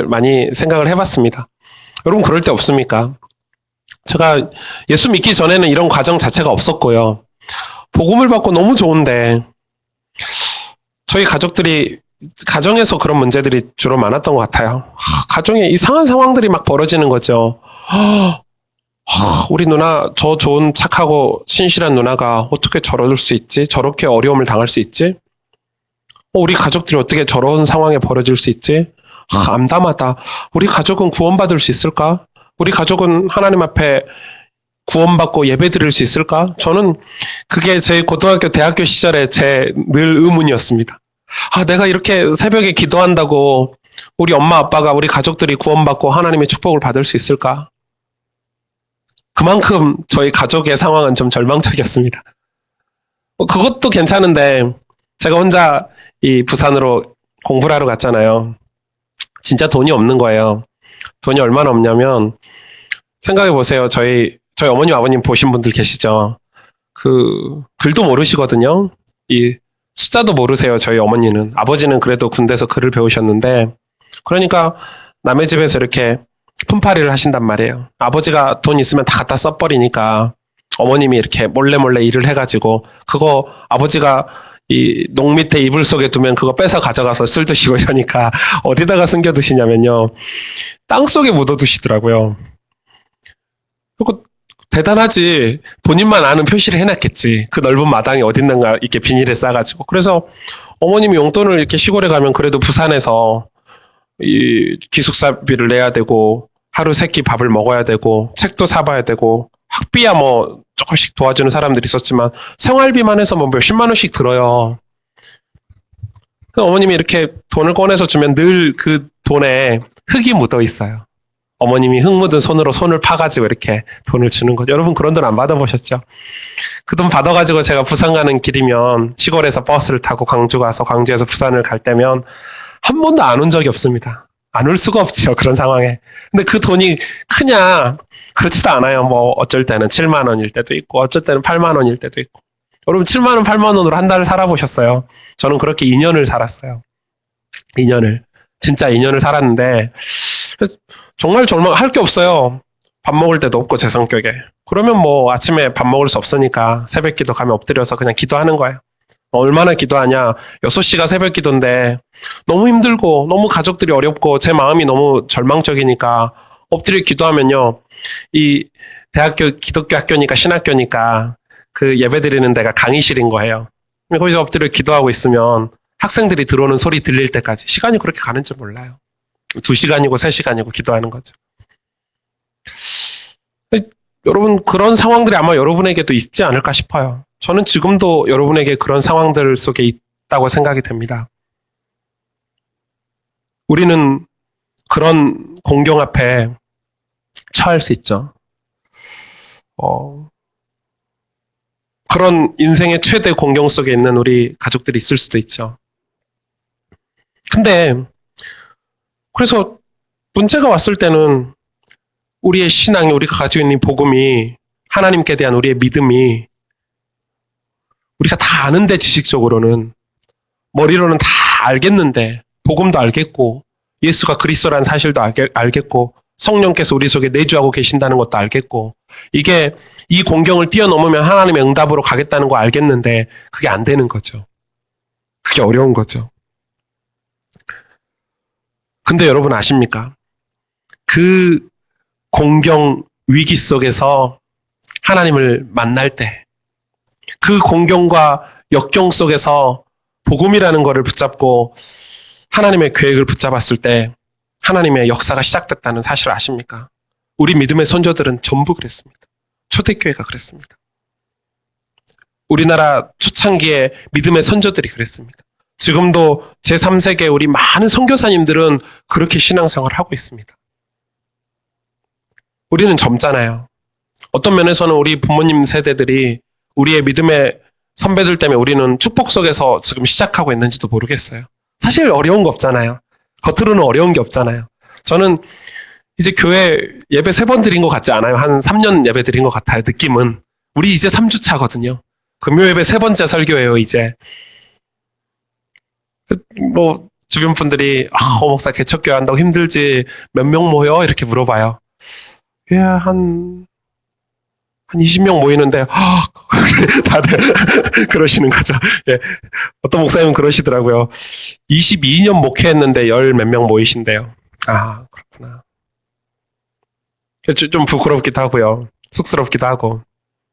많이 생각을 해봤습니다. 여러분 그럴 때 없습니까? 제가 예수 믿기 전에는 이런 과정 자체가 없었고요. 복음을 받고 너무 좋은데 저희 가정에서 그런 문제들이 주로 많았던 것 같아요. 가정에 이상한 상황들이 막 벌어지는 거죠. 우리 누나, 저 좋은 착하고 신실한 누나가 어떻게 저럴 수 있지? 저렇게 어려움을 당할 수 있지? 우리 가족들이 어떻게 저런 상황에 벌어질 수 있지? 암담하다. 우리 가족은 구원받을 수 있을까? 우리 가족은 하나님 앞에 구원받고 예배 드릴 수 있을까? 저는 그게 제 고등학교, 대학교 시절에 제 늘 의문이었습니다. 내가 이렇게 새벽에 기도한다고 우리 엄마, 아빠가, 우리 가족들이 구원받고 하나님의 축복을 받을 수 있을까? 그만큼 저희 가족의 상황은 좀 절망적이었습니다. 그것도 괜찮은데 제가 혼자 이 부산으로 공부를 하러 갔잖아요. 진짜 돈이 없는 거예요. 돈이 얼마나 없냐면 생각해 보세요. 저희 어머님 아버님 보신 분들 계시죠? 글도 모르시거든요. 이 숫자도 모르세요. 저희 어머니는. 아버지는 그래도 군대에서 글을 배우셨는데 그러니까 남의 집에서 이렇게 품팔이를 하신단 말이에요. 아버지가 돈 있으면 다 갖다 써버리니까 어머님이 이렇게 몰래 일을 해가지고 그거 아버지가 이 농 밑에 이불 속에 두면 그거 뺏어 가져가서 쓸 드시고 이러니까 어디다가 숨겨두시냐면요. 땅 속에 묻어두시더라고요. 그리고 대단하지. 본인만 아는 표시를 해놨겠지. 그 넓은 마당에 어딨는가 이렇게 비닐에 싸가지고. 그래서 어머님이 용돈을 이렇게 시골에 가면 그래도 부산에서 이 기숙사비를 내야 되고 하루 세 끼 밥을 먹어야 되고 책도 사봐야 되고 학비야 뭐 조금씩 도와주는 사람들이 있었지만 생활비만 해서 뭐 몇십만 원씩 들어요. 어머님이 이렇게 돈을 꺼내서 주면 늘 그 돈에 흙이 묻어 있어요. 어머님이 흙 묻은 손으로 손을 파가지고 이렇게 돈을 주는 거죠. 여러분 그런 돈 안 받아보셨죠? 그 돈 받아가지고 제가 부산 가는 길이면 시골에서 버스를 타고 광주 가서 광주에서 부산을 갈 때면 한 번도 안 온 적이 없습니다. 안 올 수가 없죠. 그런 상황에. 근데 그 돈이 크냐? 그렇지도 않아요. 뭐 어쩔 때는 7만 원일 때도 있고 어쩔 때는 8만 원일 때도 있고. 여러분 7만 원, 8만 원으로 한 달을 살아보셨어요? 저는 그렇게 2년을 살았어요. 2년을. 진짜 2년을 살았는데 정말 할 게 없어요. 밥 먹을 때도 없고 제 성격에. 그러면 뭐 아침에 밥 먹을 수 없으니까 새벽 기도 가면 엎드려서 그냥 기도하는 거예요. 얼마나 기도하냐. 6시가 새벽 기도인데 너무 힘들고 너무 가족들이 어렵고 제 마음이 너무 절망적이니까 엎드려 기도하면요. 이 대학교 기독교 학교니까 신학교니까 그 예배 드리는 데가 강의실인 거예요. 거기서 엎드려 기도하고 있으면 학생들이 들어오는 소리 들릴 때까지 시간이 그렇게 가는 줄 몰라요. 2시간이고 3시간이고 기도하는 거죠. 여러분 그런 상황들이 아마 여러분에게도 있지 않을까 싶어요. 저는 지금도 여러분에게 그런 상황들 속에 있다고 생각이 됩니다. 우리는 그런 공경 앞에 처할 수 있죠. 그런 인생의 최대 공경 속에 있는 우리 가족들이 있을 수도 있죠. 근데 그래서 문제가 왔을 때는 우리의 신앙이 우리가 가지고 있는 복음이 하나님께 대한 우리의 믿음이 우리가 다 아는데 지식적으로는 머리로는 다 알겠는데 복음도 알겠고 예수가 그리스도라는 사실도 알겠고 성령께서 우리 속에 내주하고 계신다는 것도 알겠고 이게 이 공경을 뛰어넘으면 하나님의 응답으로 가겠다는 거 알겠는데 그게 안 되는 거죠. 그게 어려운 거죠. 근데 여러분 아십니까? 그 공경 위기 속에서 하나님을 만날 때 그 공경과 역경 속에서 복음이라는 것을 붙잡고 하나님의 계획을 붙잡았을 때 하나님의 역사가 시작됐다는 사실을 아십니까? 우리 믿음의 선조들은 전부 그랬습니다. 초대교회가 그랬습니다. 우리나라 초창기에 믿음의 선조들이 그랬습니다. 지금도 제3세계 우리 많은 선교사님들은 그렇게 신앙생활을 하고 있습니다. 우리는 젊잖아요. 어떤 면에서는 우리 부모님 세대들이 우리의 믿음의 선배들 때문에 우리는 축복 속에서 지금 시작하고 있는지도 모르겠어요. 사실 어려운 거 없잖아요. 겉으로는 어려운 게 없잖아요. 저는 이제 교회 예배 3번 드린 것 같지 않아요? 한 3년 예배 드린 것 같아요. 느낌은. 우리 이제 3주 차거든요. 금요 예배 3번째 설교예요, 이제. 주변 분들이 목사 개척교회 한다고 힘들지 몇 명 모여? 이렇게 물어봐요. 예, 한 20명 모이는데 다들 그러시는 거죠. 예, 어떤 목사님은 그러시더라고요. 22년 목회했는데 열 몇 명 모이신대요. 아, 그렇구나. 좀 부끄럽기도 하고요. 쑥스럽기도 하고.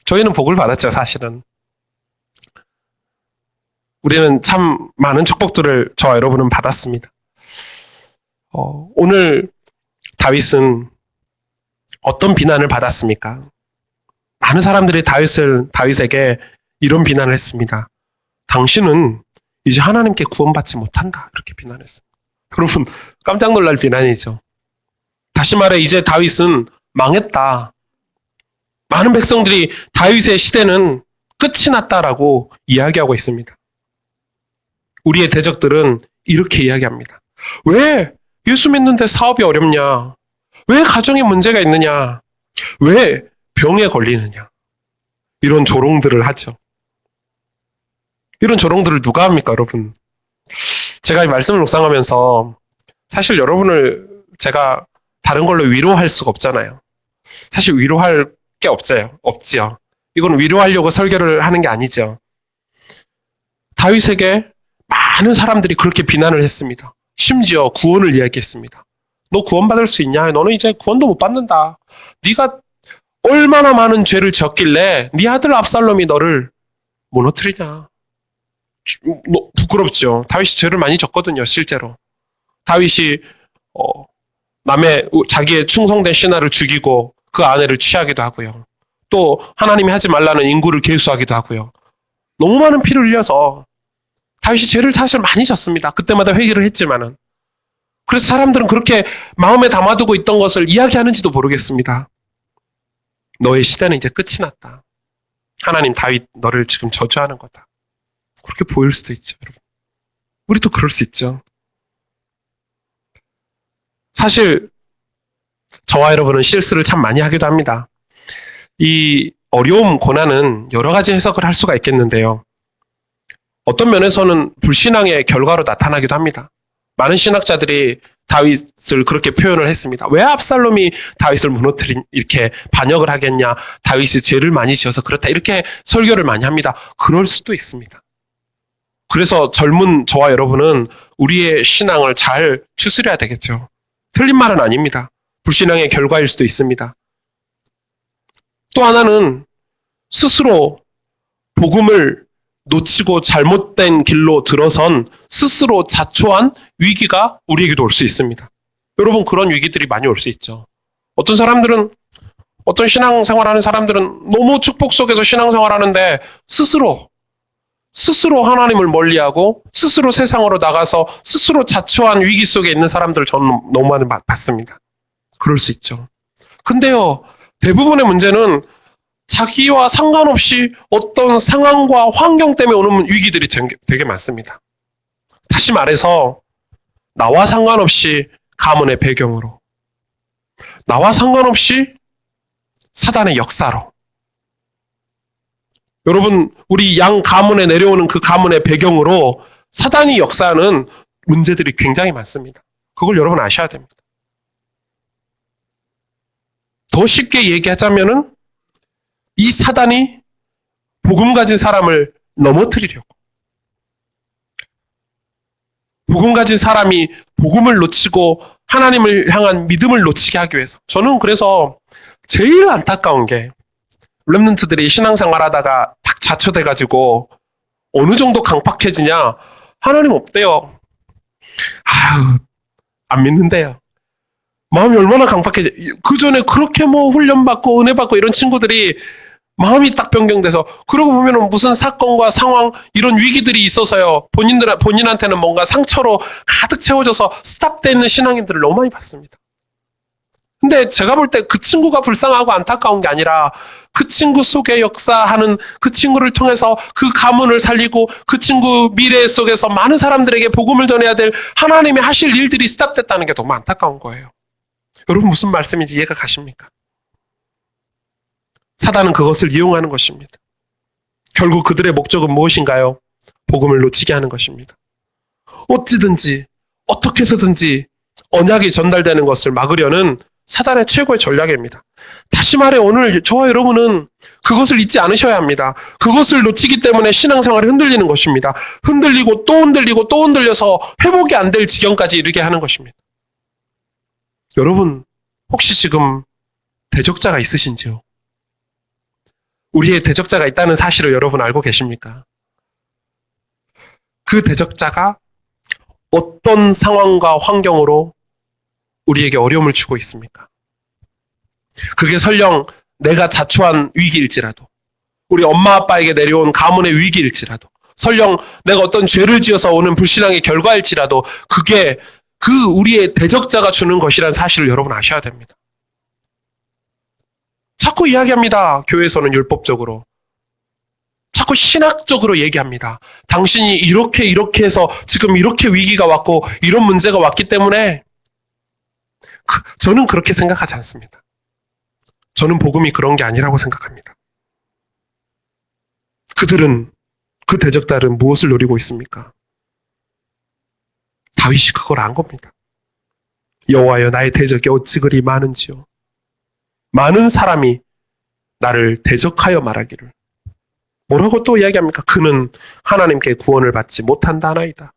저희는 복을 받았죠, 사실은. 우리는 참 많은 축복들을 저와 여러분은 받았습니다. 오늘 다윗은 어떤 비난을 받았습니까? 많은 사람들이 다윗에게 이런 비난을 했습니다. 당신은 이제 하나님께 구원받지 못한다. 이렇게 비난했습니다. 여러분, 깜짝 놀랄 비난이죠. 다시 말해 이제 다윗은 망했다. 많은 백성들이 다윗의 시대는 끝이 났다라고 이야기하고 있습니다. 우리의 대적들은 이렇게 이야기합니다. 왜 예수 믿는데 사업이 어렵냐? 왜 가정에 문제가 있느냐? 왜 병에 걸리느냐? 이런 조롱들을 하죠. 이런 조롱들을 누가 합니까, 여러분? 제가 이 말씀을 묵상하면서 사실 여러분을 제가 다른 걸로 위로할 수가 없잖아요. 사실 위로할 게 없지요. 이건 위로하려고 설교를 하는 게 아니죠. 다윗에게 많은 사람들이 그렇게 비난을 했습니다. 심지어 구원을 이야기했습니다. 너 구원받을 수 있냐? 너는 이제 구원도 못 받는다. 네가 얼마나 많은 죄를 지었길래 네 아들 압살롬이 너를 무너뜨리냐? 부끄럽죠. 다윗이 죄를 많이 졌거든요, 실제로. 다윗이 자기의 충성된 신하를 죽이고 그 아내를 취하기도 하고요. 또 하나님이 하지 말라는 인구를 계수하기도 하고요. 너무 많은 피를 흘려서 다윗이 죄를 사실 많이 졌습니다. 그때마다 회개를 했지만은. 그래서 사람들은 그렇게 마음에 담아두고 있던 것을 이야기하는지도 모르겠습니다. 너의 시대는 이제 끝이 났다. 하나님 다윗 너를 지금 저주하는 거다. 그렇게 보일 수도 있죠, 여러분. 우리도 그럴 수 있죠. 사실 저와 여러분은 실수를 참 많이 하기도 합니다. 이 어려움, 고난은 여러 가지 해석을 할 수가 있겠는데요. 어떤 면에서는 불신앙의 결과로 나타나기도 합니다. 많은 신학자들이 다윗을 그렇게 표현을 했습니다. 왜 압살롬이 다윗을 이렇게 반역을 하겠냐? 다윗이 죄를 많이 지어서 그렇다. 이렇게 설교를 많이 합니다. 그럴 수도 있습니다. 그래서 젊은 저와 여러분은 우리의 신앙을 잘 추스려야 되겠죠. 틀린 말은 아닙니다. 불신앙의 결과일 수도 있습니다. 또 하나는 스스로 복음을 놓치고 잘못된 길로 들어선 스스로 자초한 위기가 우리에게도 올 수 있습니다. 여러분, 그런 위기들이 많이 올 수 있죠. 어떤 신앙생활하는 사람들은 너무 축복 속에서 신앙생활하는데 스스로 하나님을 멀리하고 스스로 세상으로 나가서 스스로 자초한 위기 속에 있는 사람들을 저는 너무 많이 봤습니다. 그럴 수 있죠. 근데요, 대부분의 문제는 자기와 상관없이 어떤 상황과 환경 때문에 오는 위기들이 되게 많습니다. 다시 말해서 나와 상관없이 가문의 배경으로, 나와 상관없이 사단의 역사로. 여러분, 우리 양 가문에 내려오는 그 가문의 배경으로 사단이 역사하는 문제들이 굉장히 많습니다. 그걸 여러분 아셔야 됩니다. 더 쉽게 얘기하자면은 이 사단이 복음 가진 사람을 넘어뜨리려고, 복음 가진 사람이 복음을 놓치고 하나님을 향한 믿음을 놓치게 하기 위해서. 저는 그래서 제일 안타까운 게 렘넌트들이 신앙생활 하다가 딱 자초돼가지고 어느 정도 강팍해지냐, 하나님 없대요. 아유, 안 믿는데요. 마음이 얼마나 강팍해져. 그 전에 그렇게 훈련받고 은혜받고 이런 친구들이 마음이 딱 변경돼서, 그러고 보면은 무슨 사건과 상황, 이런 위기들이 있어서요, 본인한테는 뭔가 상처로 가득 채워져서 스탑돼 있는 신앙인들을 너무 많이 봤습니다. 근데 제가 볼 때 그 친구가 불쌍하고 안타까운 게 아니라 그 친구 속에 역사하는 그 친구를 통해서 그 가문을 살리고 그 친구 미래 속에서 많은 사람들에게 복음을 전해야 될 하나님이 하실 일들이 스탑됐다는 게 너무 안타까운 거예요. 여러분, 무슨 말씀인지 이해가 가십니까? 사단은 그것을 이용하는 것입니다. 결국 그들의 목적은 무엇인가요? 복음을 놓치게 하는 것입니다. 어찌든지 어떻게 해서든지 언약이 전달되는 것을 막으려는 사단의 최고의 전략입니다. 다시 말해 오늘 저와 여러분은 그것을 잊지 않으셔야 합니다. 그것을 놓치기 때문에 신앙생활이 흔들리는 것입니다. 흔들리고 또 흔들리고 또 흔들려서 회복이 안 될 지경까지 이르게 하는 것입니다. 여러분 혹시 지금 대적자가 있으신지요? 우리의 대적자가 있다는 사실을 여러분 알고 계십니까? 그 대적자가 어떤 상황과 환경으로 우리에게 어려움을 주고 있습니까? 그게 설령 내가 자초한 위기일지라도, 우리 엄마 아빠에게 내려온 가문의 위기일지라도, 설령 내가 어떤 죄를 지어서 오는 불신앙의 결과일지라도 그게 그 우리의 대적자가 주는 것이란 사실을 여러분 아셔야 됩니다. 자꾸 이야기합니다. 교회에서는 율법적으로. 자꾸 신학적으로 얘기합니다. 당신이 이렇게 해서 지금 이렇게 위기가 왔고 이런 문제가 왔기 때문에 저는 그렇게 생각하지 않습니다. 저는 복음이 그런 게 아니라고 생각합니다. 그 대적들은 무엇을 노리고 있습니까? 다윗이 그걸 안 겁니다. 여호와여 나의 대적이 어찌 그리 많은지요. 많은 사람이 나를 대적하여 말하기를. 뭐라고 또 이야기합니까? 그는 하나님께 구원을 받지 못한다 하나이다.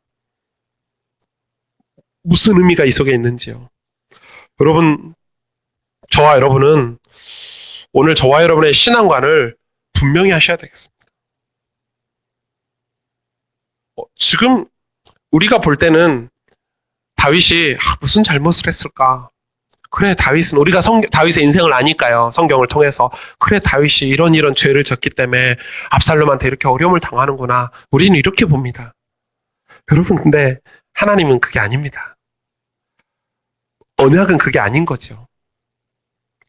무슨 의미가 이 속에 있는지요? 여러분, 저와 여러분은 오늘 저와 여러분의 신앙관을 분명히 하셔야 되겠습니다. 지금 우리가 볼 때는 다윗이 무슨 잘못을 했을까? 그래, 다윗은 우리가 다윗의 인생을 아니까요. 성경을 통해서. 그래, 다윗이 이런 죄를 졌기 때문에 압살롬한테 이렇게 어려움을 당하는구나. 우리는 이렇게 봅니다. 여러분, 근데 하나님은 그게 아닙니다. 언약은 그게 아닌 거죠.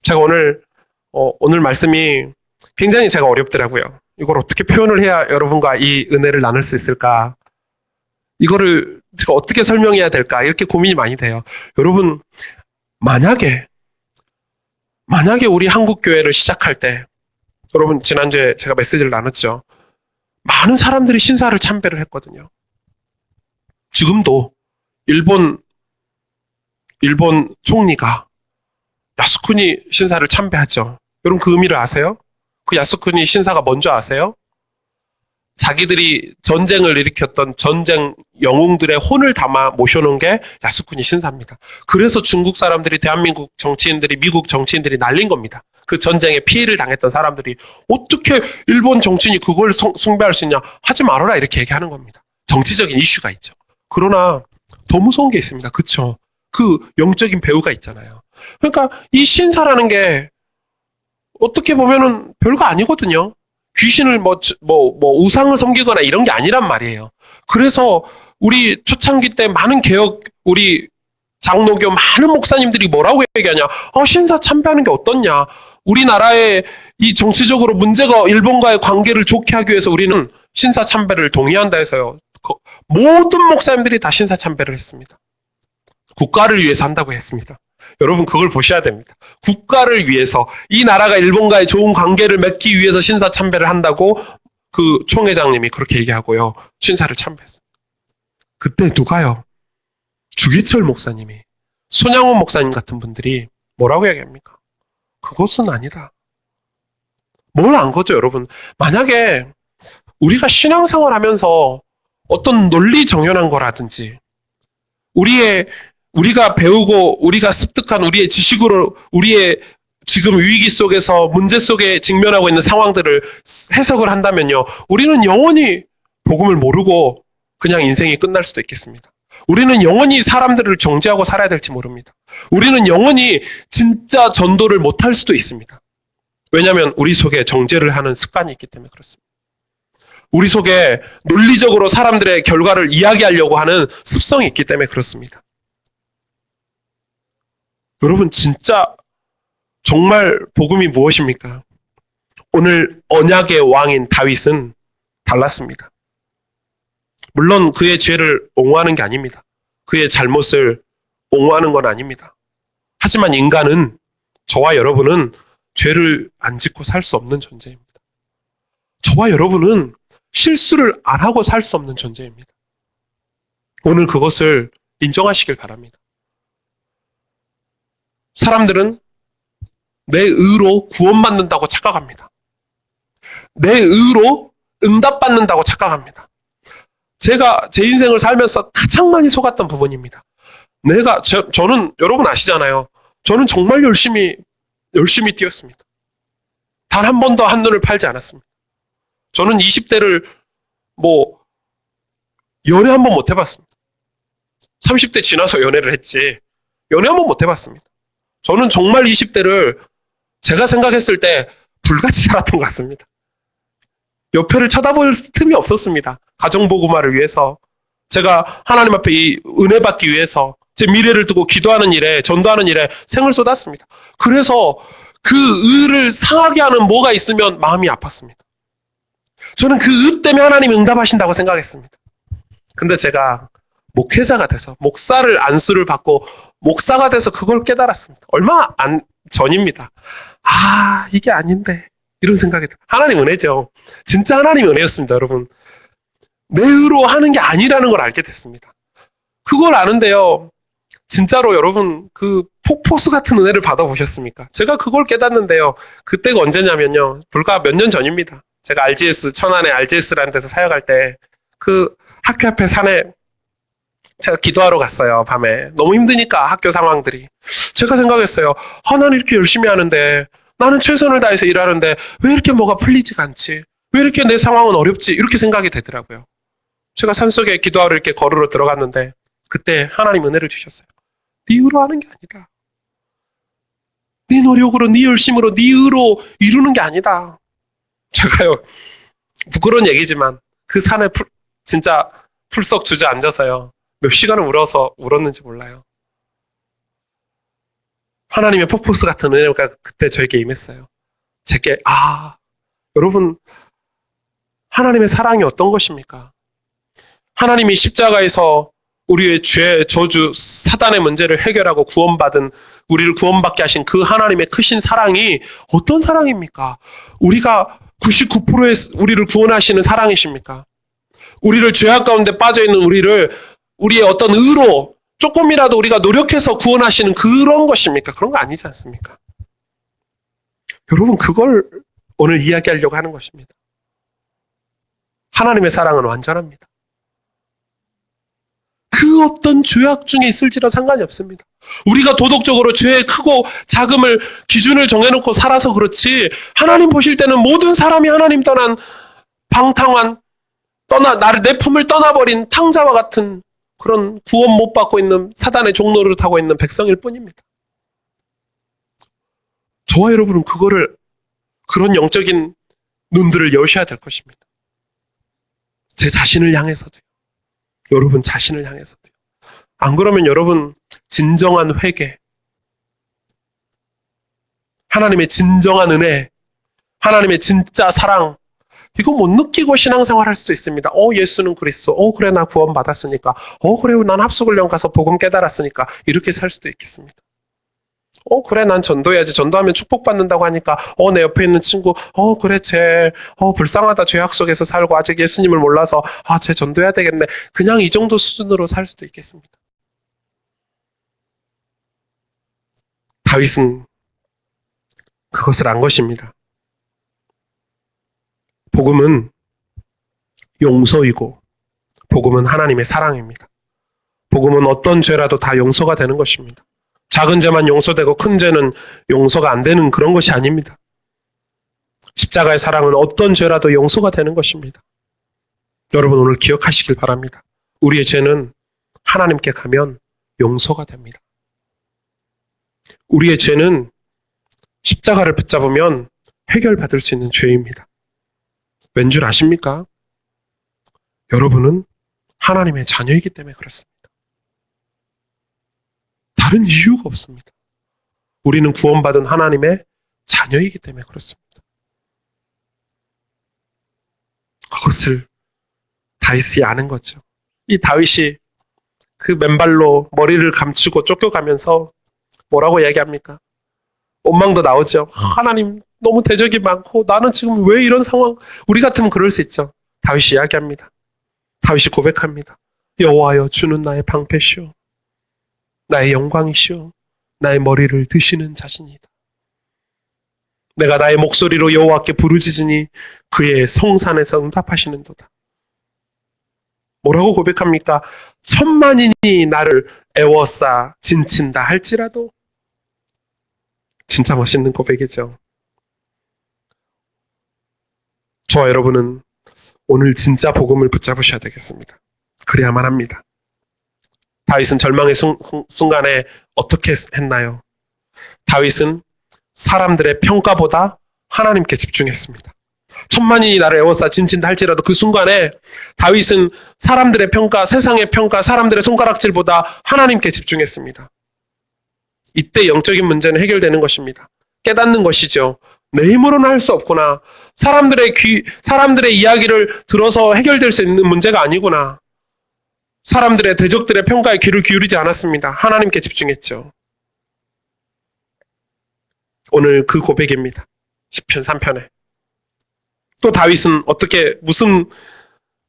제가 오늘 말씀이 굉장히 제가 어렵더라고요. 이걸 어떻게 표현을 해야 여러분과 이 은혜를 나눌 수 있을까? 이거를 제가 어떻게 설명해야 될까? 이렇게 고민이 많이 돼요. 여러분, 만약에 우리 한국 교회를 시작할 때, 여러분 지난주에 제가 메시지를 나눴죠. 많은 사람들이 신사를 참배를 했거든요. 지금도 일본 총리가 야스쿠니 신사를 참배하죠. 여러분 그 의미를 아세요? 그 야스쿠니 신사가 뭔지 아세요? 자기들이 전쟁을 일으켰던 전쟁 영웅들의 혼을 담아 모셔놓은 게 야스쿠니 신사입니다. 그래서 중국 사람들이, 대한민국 정치인들이, 미국 정치인들이 날린 겁니다. 그 전쟁에 피해를 당했던 사람들이 어떻게 일본 정치인이 그걸 숭배할 수 있냐, 하지 말아라 이렇게 얘기하는 겁니다. 정치적인 이슈가 있죠. 그러나 더 무서운 게 있습니다. 그쵸? 그 영적인 배후가 있잖아요. 그러니까 이 신사라는 게 어떻게 보면은 별거 아니거든요. 귀신을 우상을 섬기거나 이런 게 아니란 말이에요. 그래서 우리 초창기 때 많은 우리 장로교 많은 목사님들이 뭐라고 얘기하냐. 신사 참배하는 게 어떻냐. 우리나라의 이 정치적으로 문제가 일본과의 관계를 좋게 하기 위해서 우리는 신사 참배를 동의한다 해서요. 모든 목사님들이 다 신사 참배를 했습니다. 국가를 위해서 한다고 했습니다. 여러분 그걸 보셔야 됩니다. 국가를 위해서, 이 나라가 일본과의 좋은 관계를 맺기 위해서 신사 참배를 한다고 그 총회장님이 그렇게 얘기하고요. 신사를 참배했습니다. 그때 누가요? 주기철 목사님이, 손양원 목사님 같은 분들이 뭐라고 얘기합니까? 그것은 아니다. 뭘 안 거죠, 여러분? 만약에 우리가 신앙생활 하면서 어떤 논리 정연한 거라든지 우리가 배우고 우리가 습득한 우리의 지식으로 우리의 지금 위기 속에서 문제 속에 직면하고 있는 상황들을 해석을 한다면요. 우리는 영원히 복음을 모르고 그냥 인생이 끝날 수도 있겠습니다. 우리는 영원히 사람들을 정죄하고 살아야 될지 모릅니다. 우리는 영원히 진짜 전도를 못할 수도 있습니다. 왜냐하면 우리 속에 정죄를 하는 습관이 있기 때문에 그렇습니다. 우리 속에 논리적으로 사람들의 결과를 이야기하려고 하는 습성이 있기 때문에 그렇습니다. 여러분 진짜 정말 복음이 무엇입니까? 오늘 언약의 왕인 다윗은 달랐습니다. 물론 그의 죄를 옹호하는 게 아닙니다. 그의 잘못을 옹호하는 건 아닙니다. 하지만 인간은, 저와 여러분은 죄를 안 짓고 살 수 없는 존재입니다. 저와 여러분은 실수를 안 하고 살 수 없는 존재입니다. 오늘 그것을 인정하시길 바랍니다. 사람들은 내 의로 구원받는다고 착각합니다. 내 의로 응답받는다고 착각합니다. 제가 제 인생을 살면서 가장 많이 속았던 부분입니다. 저는 여러분 아시잖아요. 저는 정말 열심히 뛰었습니다. 단 한 번도 한눈을 팔지 않았습니다. 저는 20대를 연애 한 번 못 해봤습니다. 30대 지나서 연애를 했지 연애 한 번 못 해봤습니다. 저는 정말 20대를 제가 생각했을 때 불같이 살았던 것 같습니다. 옆에를 쳐다볼 틈이 없었습니다. 가정보고마를 위해서, 제가 하나님 앞에 이 은혜 받기 위해서 제 미래를 두고 기도하는 일에, 전도하는 일에 생을 쏟았습니다. 그래서 그 의를 상하게 하는 뭐가 있으면 마음이 아팠습니다. 저는 그 의 때문에 하나님이 응답하신다고 생각했습니다. 근데 제가 목회자가 돼서, 목사를 안수를 받고 목사가 돼서 그걸 깨달았습니다. 얼마 전입니다. 이게 아닌데, 이런 생각이 들어요. 하나님 은혜죠. 진짜 하나님 은혜였습니다, 여러분. 내 의로 하는 게 아니라는 걸 알게 됐습니다. 그걸 아는데요, 진짜로 여러분 그 폭포수 같은 은혜를 받아보셨습니까? 제가 그걸 깨닫는데요, 그때가 언제냐면요, 불과 몇 년 전입니다. 제가 천안의 RGS라는 데서 사역할 때 그 학교 앞에 산에 제가 기도하러 갔어요. 밤에 너무 힘드니까, 학교 상황들이. 제가 생각했어요. 나는 이렇게 열심히 하는데, 나는 최선을 다해서 일하는데 왜 이렇게 뭐가 풀리지가 않지? 왜 이렇게 내 상황은 어렵지? 이렇게 생각이 되더라고요. 제가 산속에 기도하러 이렇게 걸으러 들어갔는데, 그때 하나님 은혜를 주셨어요. 네 의로 하는 게 아니다. 네 노력으로, 네 열심으로, 네 의로 이루는 게 아니다. 제가요, 부끄러운 얘기지만 그 산에 진짜 풀썩 주저앉아서요, 몇 시간을 울었는지 몰라요. 하나님의 폭포수 같은 은혜가 그때 저에게 임했어요. 제게, 여러분, 하나님의 사랑이 어떤 것입니까? 하나님이 십자가에서 우리의 죄, 저주, 사단의 문제를 해결하고 우리를 구원받게 하신 그 하나님의 크신 사랑이 어떤 사랑입니까? 우리가 99%의 우리를 구원하시는 사랑이십니까? 우리를 죄악 가운데 빠져있는 우리의 어떤 의로 조금이라도 우리가 노력해서 구원하시는 그런 것입니까? 그런 거 아니지 않습니까? 여러분, 그걸 오늘 이야기하려고 하는 것입니다. 하나님의 사랑은 완전합니다. 그 어떤 죄악 중에 있을지라 상관이 없습니다. 우리가 도덕적으로 죄의 크고 작음을 기준을 정해놓고 살아서 그렇지, 하나님 보실 때는 모든 사람이 하나님 떠난 방탕한, 내 품을 떠나버린 탕자와 같은 그런 구원 못 받고 있는 사단의 종노릇 하고 있는 백성일 뿐입니다. 저와 여러분은 그런 영적인 눈들을 여셔야 될 것입니다. 제 자신을 향해서도요. 여러분 자신을 향해서도요. 안 그러면 여러분 진정한 회개, 하나님의 진정한 은혜, 하나님의 진짜 사랑, 이거 못 느끼고 신앙생활 할 수도 있습니다. 예수는 그리스도. 그래, 나 구원 받았으니까. 그래, 난 합숙훈련 가서 복음 깨달았으니까. 이렇게 살 수도 있겠습니다. 그래, 난 전도해야지. 전도하면 축복받는다고 하니까, 내 옆에 있는 친구, 그래, 불쌍하다. 죄악 속에서 살고 아직 예수님을 몰라서, 쟤 전도해야 되겠네. 그냥 이 정도 수준으로 살 수도 있겠습니다. 다윗은 그것을 안 것입니다. 복음은 용서이고, 복음은 하나님의 사랑입니다. 복음은 어떤 죄라도 다 용서가 되는 것입니다. 작은 죄만 용서되고 큰 죄는 용서가 안 되는 그런 것이 아닙니다. 십자가의 사랑은 어떤 죄라도 용서가 되는 것입니다. 여러분 오늘 기억하시길 바랍니다. 우리의 죄는 하나님께 가면 용서가 됩니다. 우리의 죄는 십자가를 붙잡으면 해결받을 수 있는 죄입니다. 왠 줄 아십니까? 여러분은 하나님의 자녀이기 때문에 그렇습니다. 다른 이유가 없습니다. 우리는 구원받은 하나님의 자녀이기 때문에 그렇습니다. 그것을 다윗이 아는 거죠. 이 다윗이 그 맨발로 머리를 감추고 쫓겨가면서 뭐라고 얘기합니까? 원망도 나오죠. 하나님 너무 대적이 많고 나는 지금 왜 이런 상황. 우리 같으면 그럴 수 있죠. 다윗이 이야기합니다. 다윗이 고백합니다. 여호와여, 주는 나의 방패시오. 나의 영광이시오. 나의 머리를 드시는 자신이다. 내가 나의 목소리로 여호와께 부르짖으니 그의 성산에서 응답하시는도다. 뭐라고 고백합니까? 천만인이 나를 애워싸 진친다 할지라도. 진짜 멋있는 고백이죠. 저와 여러분은 오늘 진짜 복음을 붙잡으셔야 되겠습니다. 그래야만 합니다. 다윗은 절망의 순간에 어떻게 했나요? 다윗은 사람들의 평가보다 하나님께 집중했습니다. 천만인이 나를 애워싸 진친다 할지라도 그 순간에 다윗은 사람들의 평가, 세상의 평가, 사람들의 손가락질보다 하나님께 집중했습니다. 이때 영적인 문제는 해결되는 것입니다. 깨닫는 것이죠. 내 힘으로는 할 수 없구나. 사람들의 이야기를 들어서 해결될 수 있는 문제가 아니구나. 사람들의 대적들의 평가에 귀를 기울이지 않았습니다. 하나님께 집중했죠. 오늘 그 고백입니다. 시편 3편에. 또 다윗은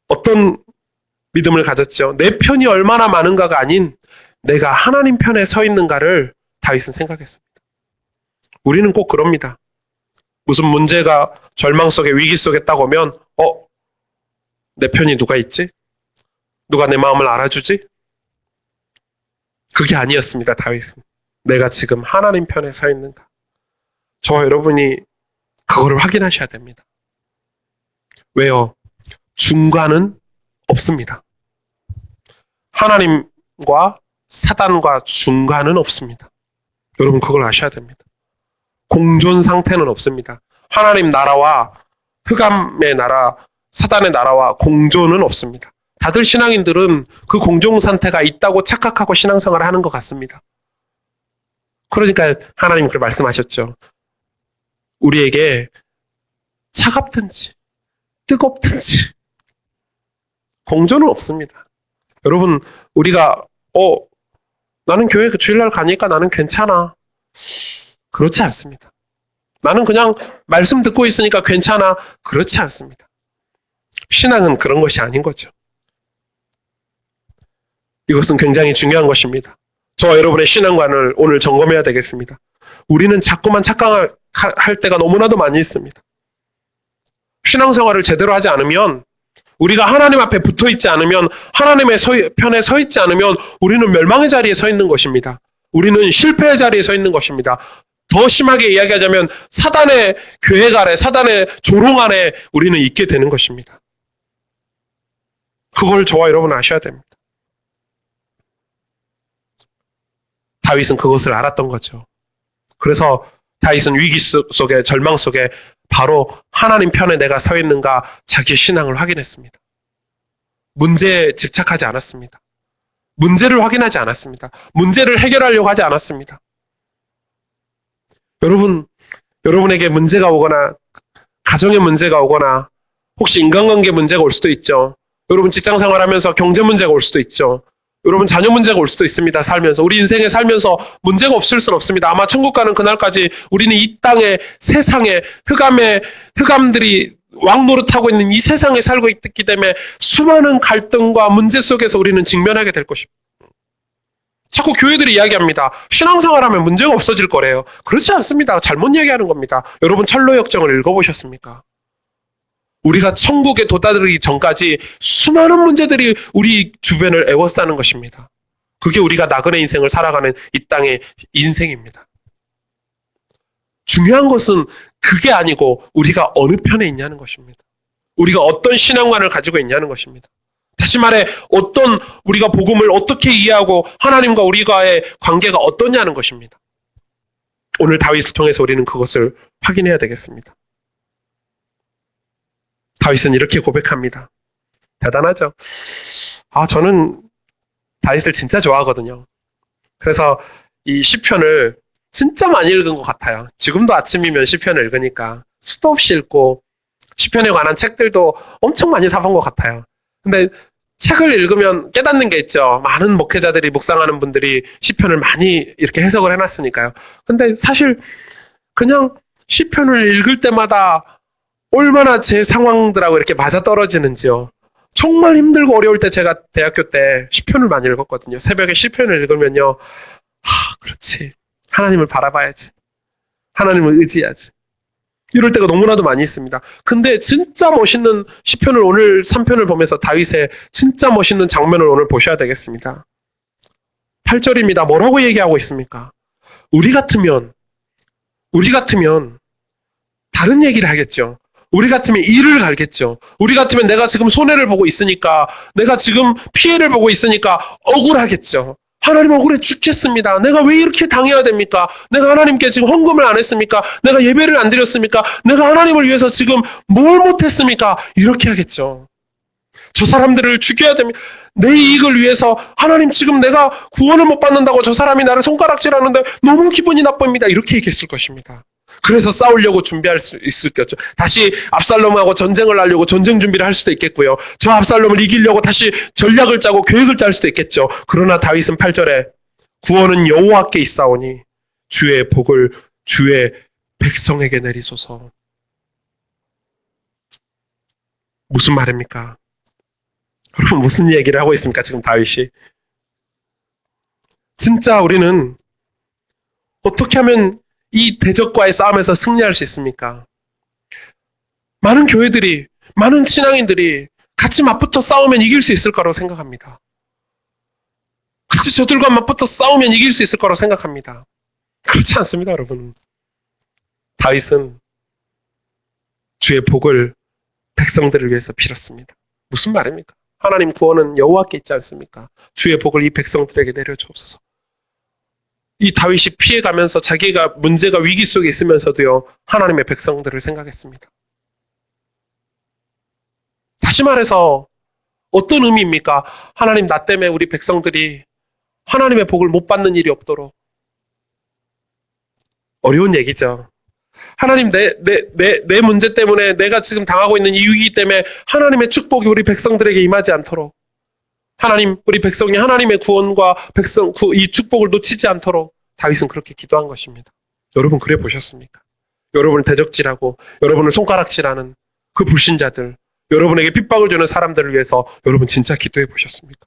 어떤 믿음을 가졌죠? 내 편이 얼마나 많은가가 아닌 내가 하나님 편에 서 있는가를 다윗은 생각했습니다. 우리는 꼭 그럽니다. 무슨 문제가 절망 속에 위기 속에 딱 오면 내 편이 누가 있지? 누가 내 마음을 알아주지? 그게 아니었습니다. 다윗은. 내가 지금 하나님 편에 서 있는가? 저와 여러분이 그거를 확인하셔야 됩니다. 왜요? 중간은 없습니다. 하나님과 사단과 중간은 없습니다. 여러분 그걸 아셔야 됩니다. 공존 상태는 없습니다. 하나님 나라와 흑암의 나라, 사단의 나라와 공존은 없습니다. 다들 신앙인들은 그 공존 상태가 있다고 착각하고 신앙생활을 하는 것 같습니다. 그러니까 하나님 그렇게 말씀하셨죠. 우리에게 차갑든지 뜨겁든지 공존은 없습니다. 여러분 우리가 나는 교회 주일날 가니까 나는 괜찮아. 그렇지 않습니다. 나는 그냥 말씀 듣고 있으니까 괜찮아. 그렇지 않습니다. 신앙은 그런 것이 아닌 거죠. 이것은 굉장히 중요한 것입니다. 저와 여러분의 신앙관을 오늘 점검해야 되겠습니다. 우리는 자꾸만 착각할 때가 너무나도 많이 있습니다. 신앙생활을 제대로 하지 않으면, 우리가 하나님 앞에 붙어 있지 않으면, 하나님의 편에 서 있지 않으면 우리는 멸망의 자리에 서 있는 것입니다. 우리는 실패의 자리에 서 있는 것입니다. 더 심하게 이야기하자면 사단의 계획 아래, 사단의 조롱 안에 우리는 있게 되는 것입니다. 그걸 저와 여러분 아셔야 됩니다. 다윗은 그것을 알았던 거죠. 그래서 다윗은 위기 속에, 절망 속에 바로 하나님 편에 내가 서 있는가 자기의 신앙을 확인했습니다. 문제에 집착하지 않았습니다. 문제를 확인하지 않았습니다. 문제를 해결하려고 하지 않았습니다. 여러분에게 문제가 오거나 가정에 문제가 오거나 혹시 인간관계 문제가 올 수도 있죠. 여러분 직장 생활하면서 경제 문제가 올 수도 있죠. 여러분 자녀 문제가 올 수도 있습니다. 살면서. 우리 인생에 살면서 문제가 없을 수는 없습니다. 아마 천국 가는 그날까지 우리는 이 땅에, 세상에, 흑암들이 왕노릇하고 있는 이 세상에 살고 있기 때문에 수많은 갈등과 문제 속에서 우리는 직면하게 될 것입니다. 자꾸 교회들이 이야기합니다. 신앙생활하면 문제가 없어질 거래요. 그렇지 않습니다. 잘못 얘기하는 겁니다. 여러분 철로역정을 읽어보셨습니까? 우리가 천국에 도달하기 전까지 수많은 문제들이 우리 주변을 에워싸는 것입니다. 그게 우리가 나그네 인생을 살아가는 이 땅의 인생입니다. 중요한 것은 그게 아니고 우리가 어느 편에 있냐는 것입니다. 우리가 어떤 신앙관을 가지고 있냐는 것입니다. 다시 말해 우리가 복음을 어떻게 이해하고 하나님과 우리가의 관계가 어떠냐는 것입니다. 오늘 다윗을 통해서 우리는 그것을 확인해야 되겠습니다. 다윗은 이렇게 고백합니다. 대단하죠? 저는 다윗을 진짜 좋아하거든요. 그래서 이 시편을 진짜 많이 읽은 것 같아요. 지금도 아침이면 시편을 읽으니까 수도 없이 읽고 시편에 관한 책들도 엄청 많이 사본 것 같아요. 근데 책을 읽으면 깨닫는 게 있죠. 많은 목회자들이, 묵상하는 분들이 시편을 많이 이렇게 해석을 해놨으니까요. 근데 사실 그냥 시편을 읽을 때마다 얼마나 제 상황들하고 이렇게 맞아떨어지는지요. 정말 힘들고 어려울 때 제가 대학교 때 시편을 많이 읽었거든요. 새벽에 시편을 읽으면요. 그렇지. 하나님을 바라봐야지. 하나님을 의지해야지. 이럴 때가 너무나도 많이 있습니다. 근데 진짜 멋있는 시편을 오늘 3편을 보면서 다윗의 진짜 멋있는 장면을 오늘 보셔야 되겠습니다. 8절입니다. 뭐라고 얘기하고 있습니까? 우리 같으면 다른 얘기를 하겠죠. 우리 같으면 이를 갈겠죠. 우리 같으면 내가 지금 손해를 보고 있으니까, 내가 지금 피해를 보고 있으니까 억울하겠죠. 하나님 억울해 죽겠습니다. 내가 왜 이렇게 당해야 됩니까? 내가 하나님께 지금 헌금을 안 했습니까? 내가 예배를 안 드렸습니까? 내가 하나님을 위해서 지금 뭘 못했습니까? 이렇게 하겠죠. 저 사람들을 죽여야 됩니다. 내 이익을 위해서 하나님 지금 내가 구원을 못 받는다고 저 사람이 나를 손가락질하는데 너무 기분이 나쁩니다. 이렇게 얘기했을 것입니다. 그래서 싸우려고 준비할 수 있었겠죠. 다시 압살롬하고 전쟁을 하려고 전쟁 준비를 할 수도 있겠고요. 저 압살롬을 이기려고 다시 전략을 짜고 계획을 짤 수도 있겠죠. 그러나 다윗은 8절에 구원은 여호와께 있사오니 주의 복을 주의 백성에게 내리소서. 무슨 말입니까? 여러분 무슨 얘기를 하고 있습니까? 지금 다윗이. 진짜 우리는 어떻게 하면 이 대적과의 싸움에서 승리할 수 있습니까? 많은 교회들이, 많은 신앙인들이 같이 맞붙어 싸우면 이길 수 있을 거라고 생각합니다. 같이 저들과 맞붙어 싸우면 이길 수 있을 거라고 생각합니다. 그렇지 않습니다, 여러분. 다윗은 주의 복을 백성들을 위해서 빌었습니다. 무슨 말입니까? 하나님 구원은 여호와께 있지 않습니까? 주의 복을 이 백성들에게 내려주옵소서. 이 다윗이 피해가면서 자기가 문제가 위기 속에 있으면서도요, 하나님의 백성들을 생각했습니다. 다시 말해서 어떤 의미입니까? 하나님 나 때문에 우리 백성들이 하나님의 복을 못 받는 일이 없도록. 어려운 얘기죠. 하나님 내 문제 때문에 내가 지금 당하고 있는 이 위기 때문에 하나님의 축복이 우리 백성들에게 임하지 않도록. 하나님, 우리 백성이 하나님의 구원과 이 축복을 놓치지 않도록 다윗은 그렇게 기도한 것입니다. 여러분 그래 보셨습니까? 여러분을 대적질하고 여러분을 손가락질하는 그 불신자들, 여러분에게 핍박을 주는 사람들을 위해서 여러분 진짜 기도해 보셨습니까?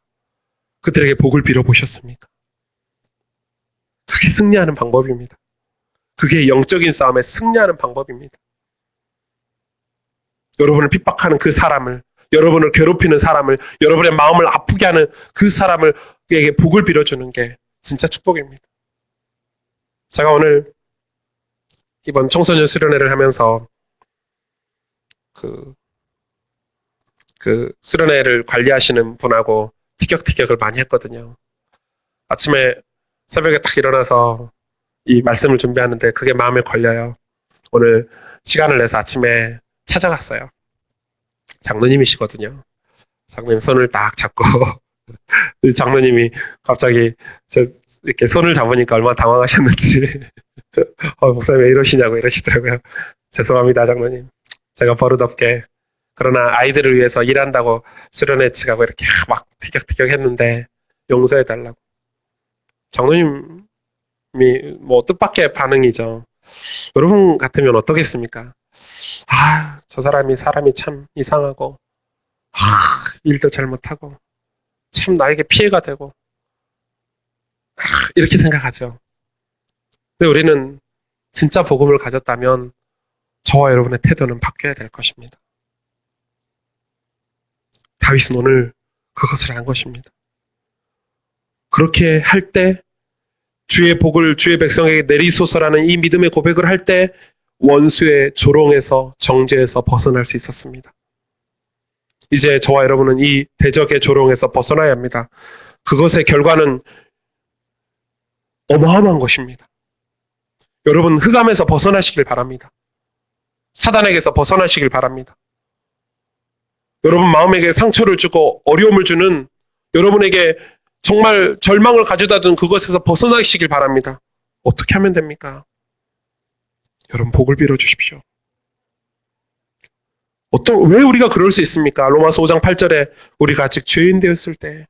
그들에게 복을 빌어 보셨습니까? 그게 승리하는 방법입니다. 그게 영적인 싸움에 승리하는 방법입니다. 여러분을 핍박하는 그 사람을, 여러분을 괴롭히는 사람을, 여러분의 마음을 아프게 하는 그 사람에게 복을 빌어주는 게 진짜 축복입니다. 제가 오늘 이번 청소년 수련회를 하면서 그 수련회를 관리하시는 분하고 티격태격을 많이 했거든요. 아침에 새벽에 딱 일어나서 이 말씀을 준비하는데 그게 마음에 걸려요. 오늘 시간을 내서 아침에 찾아갔어요. 장로님이시거든요. 장로님 손을 딱 잡고 장로님이 갑자기 이렇게 손을 잡으니까 얼마나 당황하셨는지 목사님 왜 이러시냐고 이러시더라고요. 죄송합니다 장로님. 제가 버릇없게 그러나 아이들을 위해서 일한다고 수련회 치가고 이렇게 막 티격태격 했는데 용서해달라고. 장로님이 뭐 뜻밖의 반응이죠. 여러분 같으면 어떠겠습니까? 저 사람이 참 이상하고 일도 잘못하고 참 나에게 피해가 되고 이렇게 생각하죠. 근데 우리는 진짜 복음을 가졌다면 저와 여러분의 태도는 바뀌어야 될 것입니다. 다윗은 오늘 그것을 한 것입니다. 그렇게 할 때 주의 복을 주의 백성에게 내리소서라는 이 믿음의 고백을 할 때 원수의 조롱에서 정죄에서 벗어날 수 있었습니다. 이제 저와 여러분은 이 대적의 조롱에서 벗어나야 합니다. 그것의 결과는 어마어마한 것입니다. 여러분 흑암에서 벗어나시길 바랍니다. 사단에게서 벗어나시길 바랍니다. 여러분 마음에게 상처를 주고 어려움을 주는 여러분에게 정말 절망을 가져다 둔 그것에서 벗어나시길 바랍니다. 어떻게 하면 됩니까? 여러분 복을 빌어주십시오. 왜 우리가 그럴 수 있습니까? 로마서 5장 8절에 우리가 아직 죄인 되었을 때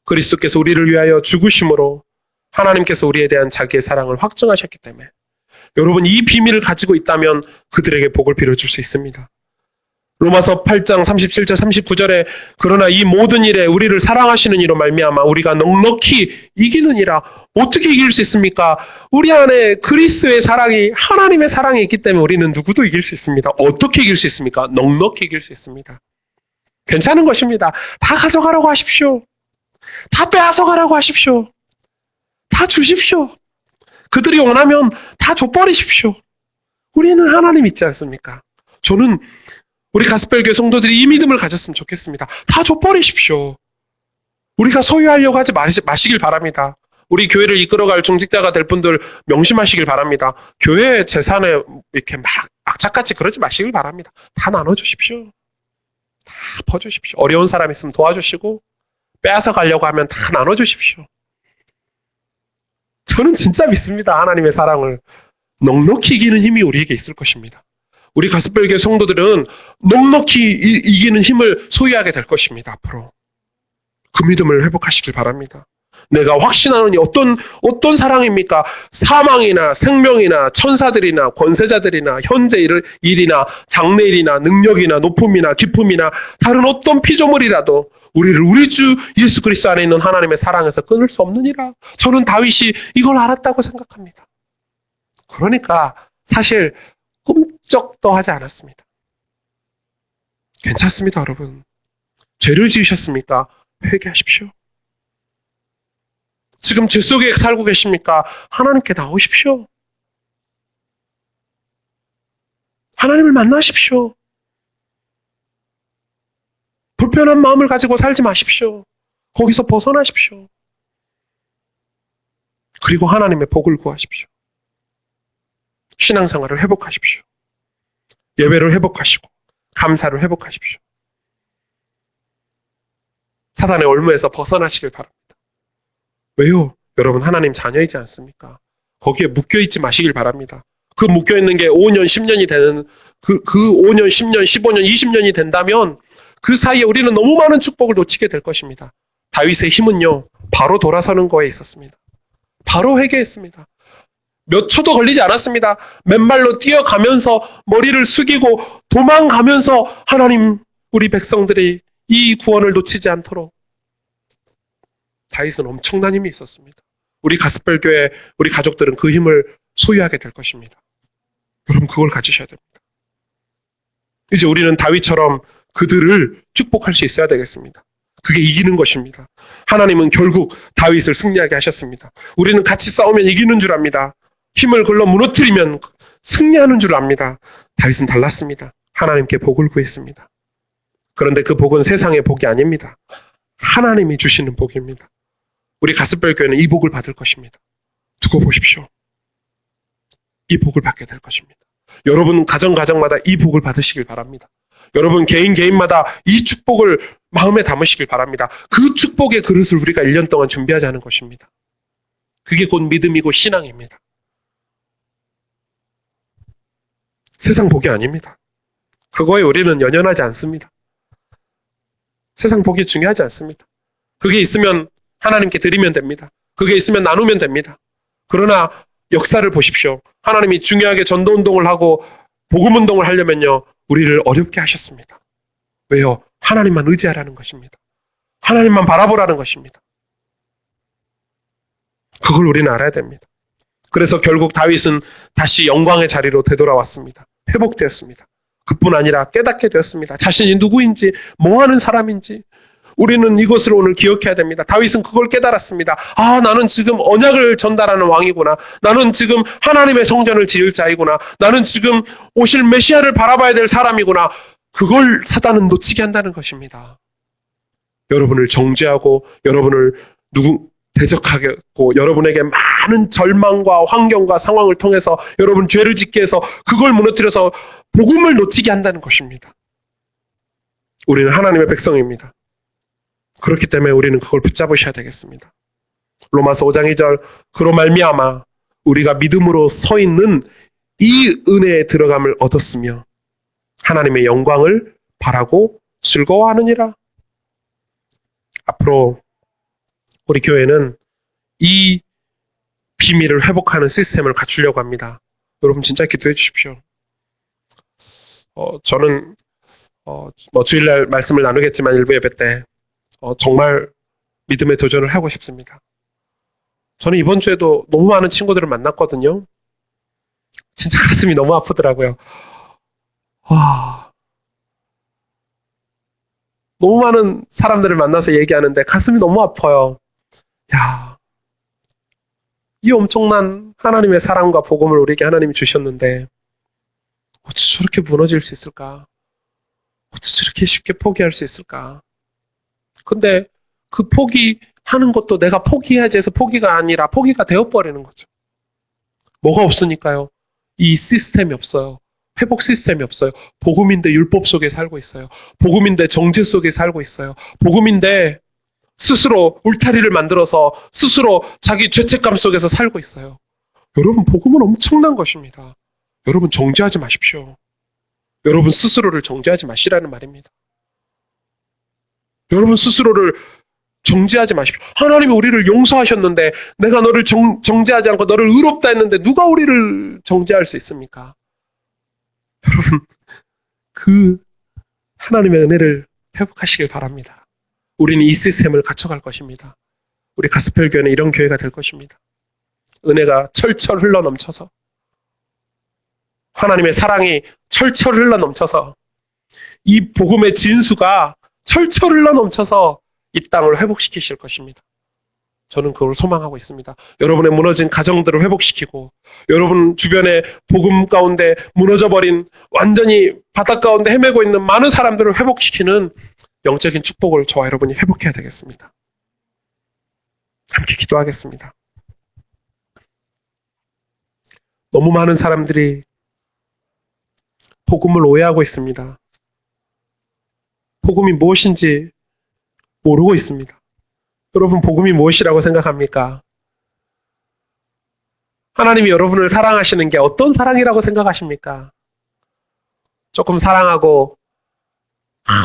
그리스도께서 우리를 위하여 죽으심으로 하나님께서 우리에 대한 자기의 사랑을 확증하셨기 때문에 여러분 이 비밀을 가지고 있다면 그들에게 복을 빌어줄 수 있습니다. 로마서 8장 37절 39절에 그러나 이 모든 일에 우리를 사랑하시는 이로 말미암아 우리가 넉넉히 이기느니라. 어떻게 이길 수 있습니까? 우리 안에 그리스도의 사랑이, 하나님의 사랑이 있기 때문에 우리는 누구도 이길 수 있습니다. 어떻게 이길 수 있습니까? 넉넉히 이길 수 있습니다. 괜찮은 것입니다. 다 가져가라고 하십시오. 다 빼앗아 가라고 하십시오. 다 주십시오. 그들이 원하면 다 줘버리십시오. 우리는 하나님 있지 않습니까? 저는 우리 가스펠교회 성도들이 이 믿음을 가졌으면 좋겠습니다. 다 줘버리십시오. 우리가 소유하려고 하지 마시길 바랍니다. 우리 교회를 이끌어갈 중직자가 될 분들 명심하시길 바랍니다. 교회 재산에 이렇게 막 악착같이 그러지 마시길 바랍니다. 다 나눠주십시오. 다 퍼주십시오. 어려운 사람 있으면 도와주시고 빼앗아 가려고 하면 다 나눠주십시오. 저는 진짜 믿습니다. 하나님의 사랑을. 넉넉히 이기는 힘이 우리에게 있을 것입니다. 우리 가스펠교회 성도들은 넉넉히 이기는 힘을 소유하게 될 것입니다. 앞으로. 그 믿음을 회복하시길 바랍니다. 내가 확신하노니 어떤 사랑입니까? 사망이나 생명이나 천사들이나 권세자들이나 현재 일이나 장래일이나 능력이나 높음이나 기쁨이나 다른 어떤 피조물이라도 우리를 우리 주 예수 그리스도 안에 있는 하나님의 사랑에서 끊을 수 없느니라. 저는 다윗이 이걸 알았다고 생각합니다. 그러니까 사실 꿈쩍도 하지 않았습니다. 괜찮습니다, 여러분. 죄를 지으셨습니까? 회개하십시오. 지금 죄 속에 살고 계십니까? 하나님께 나오십시오. 하나님을 만나십시오. 불편한 마음을 가지고 살지 마십시오. 거기서 벗어나십시오. 그리고 하나님의 복을 구하십시오. 신앙생활을 회복하십시오. 예배를 회복하시고 감사를 회복하십시오. 사단의 올무에서 벗어나시길 바랍니다. 왜요? 여러분 하나님 자녀이지 않습니까? 거기에 묶여있지 마시길 바랍니다. 그 묶여있는 게 5년, 10년이 되는 그 5년, 10년, 15년, 20년이 된다면 그 사이에 우리는 너무 많은 축복을 놓치게 될 것입니다. 다윗의 힘은요. 바로 돌아서는 거에 있었습니다. 바로 회개했습니다. 몇 초도 걸리지 않았습니다. 맨발로 뛰어가면서 머리를 숙이고 도망가면서 하나님 우리 백성들이 이 구원을 놓치지 않도록 다윗은 엄청난 힘이 있었습니다. 우리 가스펠교회 우리 가족들은 그 힘을 소유하게 될 것입니다. 여러분 그걸 가지셔야 됩니다. 이제 우리는 다윗처럼 그들을 축복할 수 있어야 되겠습니다. 그게 이기는 것입니다. 하나님은 결국 다윗을 승리하게 하셨습니다. 우리는 같이 싸우면 이기는 줄 압니다. 힘을 걸러 무너뜨리면 승리하는 줄 압니다. 다윗은 달랐습니다. 하나님께 복을 구했습니다. 그런데 그 복은 세상의 복이 아닙니다. 하나님이 주시는 복입니다. 우리 가스펠교회는 이 복을 받을 것입니다. 두고 보십시오. 이 복을 받게 될 것입니다. 여러분 가정마다 이 복을 받으시길 바랍니다. 여러분 개인마다 이 축복을 마음에 담으시길 바랍니다. 그 축복의 그릇을 우리가 1년 동안 준비하자는 것입니다. 그게 곧 믿음이고 신앙입니다. 세상 복이 아닙니다. 그거에 우리는 연연하지 않습니다. 세상 복이 중요하지 않습니다. 그게 있으면 하나님께 드리면 됩니다. 그게 있으면 나누면 됩니다. 그러나 역사를 보십시오. 하나님이 중요하게 전도운동을 하고 복음운동을 하려면요. 우리를 어렵게 하셨습니다. 왜요? 하나님만 의지하라는 것입니다. 하나님만 바라보라는 것입니다. 그걸 우리는 알아야 됩니다. 그래서 결국 다윗은 다시 영광의 자리로 되돌아왔습니다. 회복되었습니다. 그뿐 아니라 깨닫게 되었습니다. 자신이 누구인지, 뭐 하는 사람인지. 우리는 이것을 오늘 기억해야 됩니다. 다윗은 그걸 깨달았습니다. 아, 나는 지금 언약을 전달하는 왕이구나. 나는 지금 하나님의 성전을 지을 자이구나. 나는 지금 오실 메시아를 바라봐야 될 사람이구나. 그걸 사단은 놓치게 한다는 것입니다. 여러분을 정죄하고 여러분을 대적하겠고 여러분에게 많은 절망과 환경과 상황을 통해서 여러분 죄를 짓게 해서 그걸 무너뜨려서 복음을 놓치게 한다는 것입니다. 우리는 하나님의 백성입니다. 그렇기 때문에 우리는 그걸 붙잡으셔야 되겠습니다. 로마서 5장 2절 그로 말미암아 우리가 믿음으로 서 있는 이 은혜에 들어감을 얻었으며 하나님의 영광을 바라고 즐거워하느니라. 앞으로 우리 교회는 이 비밀을 회복하는 시스템을 갖추려고 합니다. 여러분 진짜 기도해 주십시오. 저는 주일날 말씀을 나누겠지만 일부 예배 때 정말 믿음의 도전을 하고 싶습니다. 저는 이번 주에도 너무 많은 친구들을 만났거든요. 진짜 가슴이 너무 아프더라고요. 너무 많은 사람들을 만나서 얘기하는데 가슴이 너무 아파요. 야, 이 엄청난 하나님의 사랑과 복음을 우리에게 하나님이 주셨는데 어찌 저렇게 무너질 수 있을까? 어찌 저렇게 쉽게 포기할 수 있을까? 근데 그 포기하는 것도 내가 포기해야지 해서 포기가 아니라 포기가 되어버리는 거죠. 뭐가 없으니까요? 이 시스템이 없어요. 회복 시스템이 없어요. 복음인데 율법 속에 살고 있어요. 복음인데 정죄 속에 살고 있어요. 복음인데 스스로 울타리를 만들어서 스스로 자기 죄책감 속에서 살고 있어요. 여러분, 복음은 엄청난 것입니다. 여러분, 정죄하지 마십시오. 여러분 스스로를 정죄하지 마시라는 말입니다. 여러분 스스로를 정죄하지 마십시오. 하나님이 우리를 용서하셨는데 내가 너를 정죄하지 않고 너를 의롭다 했는데 누가 우리를 정죄할 수 있습니까? 여러분, 그 하나님의 은혜를 회복하시길 바랍니다. 우리는 이 시스템을 갖춰갈 것입니다. 우리 가스펠교회는 이런 교회가 될 것입니다. 은혜가 철철 흘러넘쳐서, 하나님의 사랑이 철철 흘러넘쳐서, 이 복음의 진수가 철철 흘러넘쳐서 이 땅을 회복시키실 것입니다. 저는 그걸 소망하고 있습니다. 여러분의 무너진 가정들을 회복시키고, 여러분 주변에 복음 가운데 무너져버린, 완전히 바닥 가운데 헤매고 있는 많은 사람들을 회복시키는 영적인 축복을 저와 여러분이 회복해야 되겠습니다. 함께 기도하겠습니다. 너무 많은 사람들이 복음을 오해하고 있습니다. 복음이 무엇인지 모르고 있습니다. 여러분, 복음이 무엇이라고 생각합니까? 하나님이 여러분을 사랑하시는 게 어떤 사랑이라고 생각하십니까? 조금 사랑하고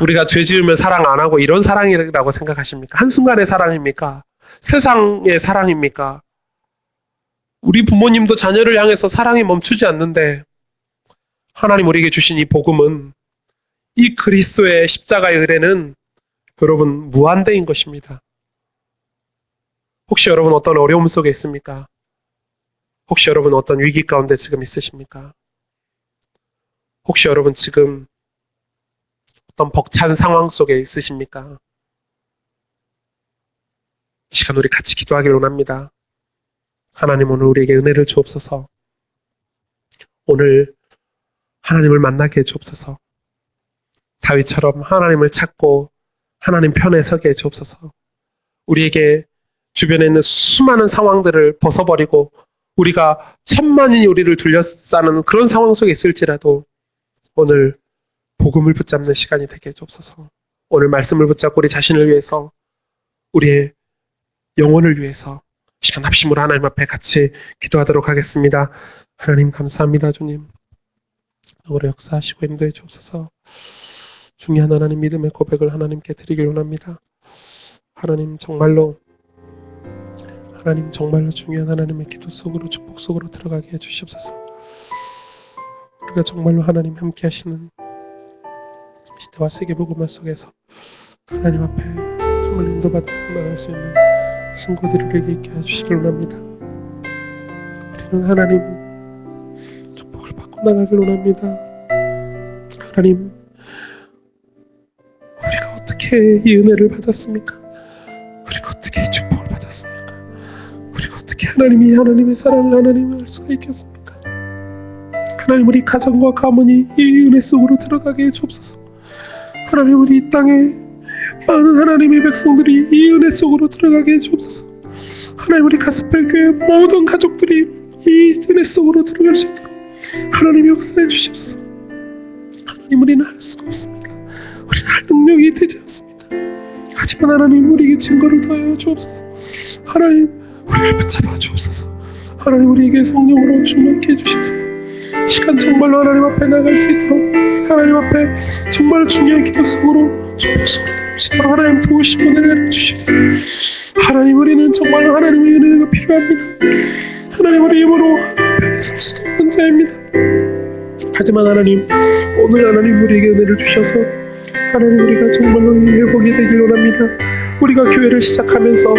우리가 죄 지으면 사랑 안 하고 이런 사랑이라고 생각하십니까? 한순간의 사랑입니까? 세상의 사랑입니까? 우리 부모님도 자녀를 향해서 사랑이 멈추지 않는데 하나님 우리에게 주신 이 복음은, 이 그리스도의 십자가의 은혜는 여러분 무한대인 것입니다. 혹시 여러분 어떤 어려움 속에 있습니까? 혹시 여러분 어떤 위기 가운데 지금 있으십니까? 혹시 여러분 지금 어떤 벅찬 상황 속에 있으십니까? 이 시간 우리 같이 기도하기를 원합니다. 하나님, 오늘 우리에게 은혜를 주옵소서. 오늘 하나님을 만나게 해주옵소서. 다윗처럼 하나님을 찾고 하나님 편에 서게 해주옵소서. 우리에게 주변에 있는 수많은 상황들을 벗어버리고 우리가 천만인이 우리를 둘러싸는 그런 상황 속에 있을지라도 오늘 복음을 붙잡는 시간이 되게 해주옵소서. 오늘 말씀을 붙잡고 우리 자신을 위해서, 우리의 영혼을 위해서 시간 합심으로 하나님 앞에 같이 기도하도록 하겠습니다. 하나님 감사합니다. 주님, 오늘 역사하시고 인도해 주옵소서. 중요한 하나님 믿음의 고백을 하나님께 드리길 원합니다. 하나님 정말로 중요한 하나님의 기도 속으로, 축복 속으로 들어가게 해주시옵소서. 우리가 정말로 하나님 함께 하시는 시대와 세계복음화 속에서 하나님 앞에 정말 인도받고 나갈 수 있는 친구들을 우리에게 있게 해주시길 원합니다. 우리는 하나님 축복을 받고 나가길 원합니다. 하나님, 우리가 어떻게 이 은혜를 받았습니까? 우리가 어떻게 이 축복을 받았습니까? 우리가 어떻게 하나님의 사랑을 하나님을 알 수가 있겠습니까? 하나님, 우리 가정과 가문이 이 은혜 속으로 들어가게 해주옵소서. 하나님, 우리 이 땅에 많은 하나님의 백성들이 이 은혜 속으로 들어가게 해주옵소서. 하나님, 우리 가스펠교회 모든 가족들이 이 은혜 속으로 들어갈 수 있도록 하나님 역사해 주십소서. 하나님, 우리는 할 수가 없습니다. 우리는 할 능력이 되지 않습니다. 하지만 하나님, 우리에게 증거를 더하여 주옵소서. 하나님, 우리를 붙잡아 주옵소서. 하나님, 우리에게 성령으로 충만케 해주십소서. 시간 정말로 하나님 앞에 나갈 수 있도록, 하나님 앞에 정말 중요한 기도 속으로, 축복 속으로 넘치도록 하나님 도우심을 내려주십소서. 하나님, 우리는 정말로 하나님의 은혜가 필요합니다. 하나님, 우리 힘으로 하나님 편에 설 수도 없는 자입니다. 하지만 하나님, 오늘 하나님 우리에게 은혜를 주셔서 하나님, 우리가 정말로 이 회복이 되길 원합니다. 우리가 교회를 시작하면서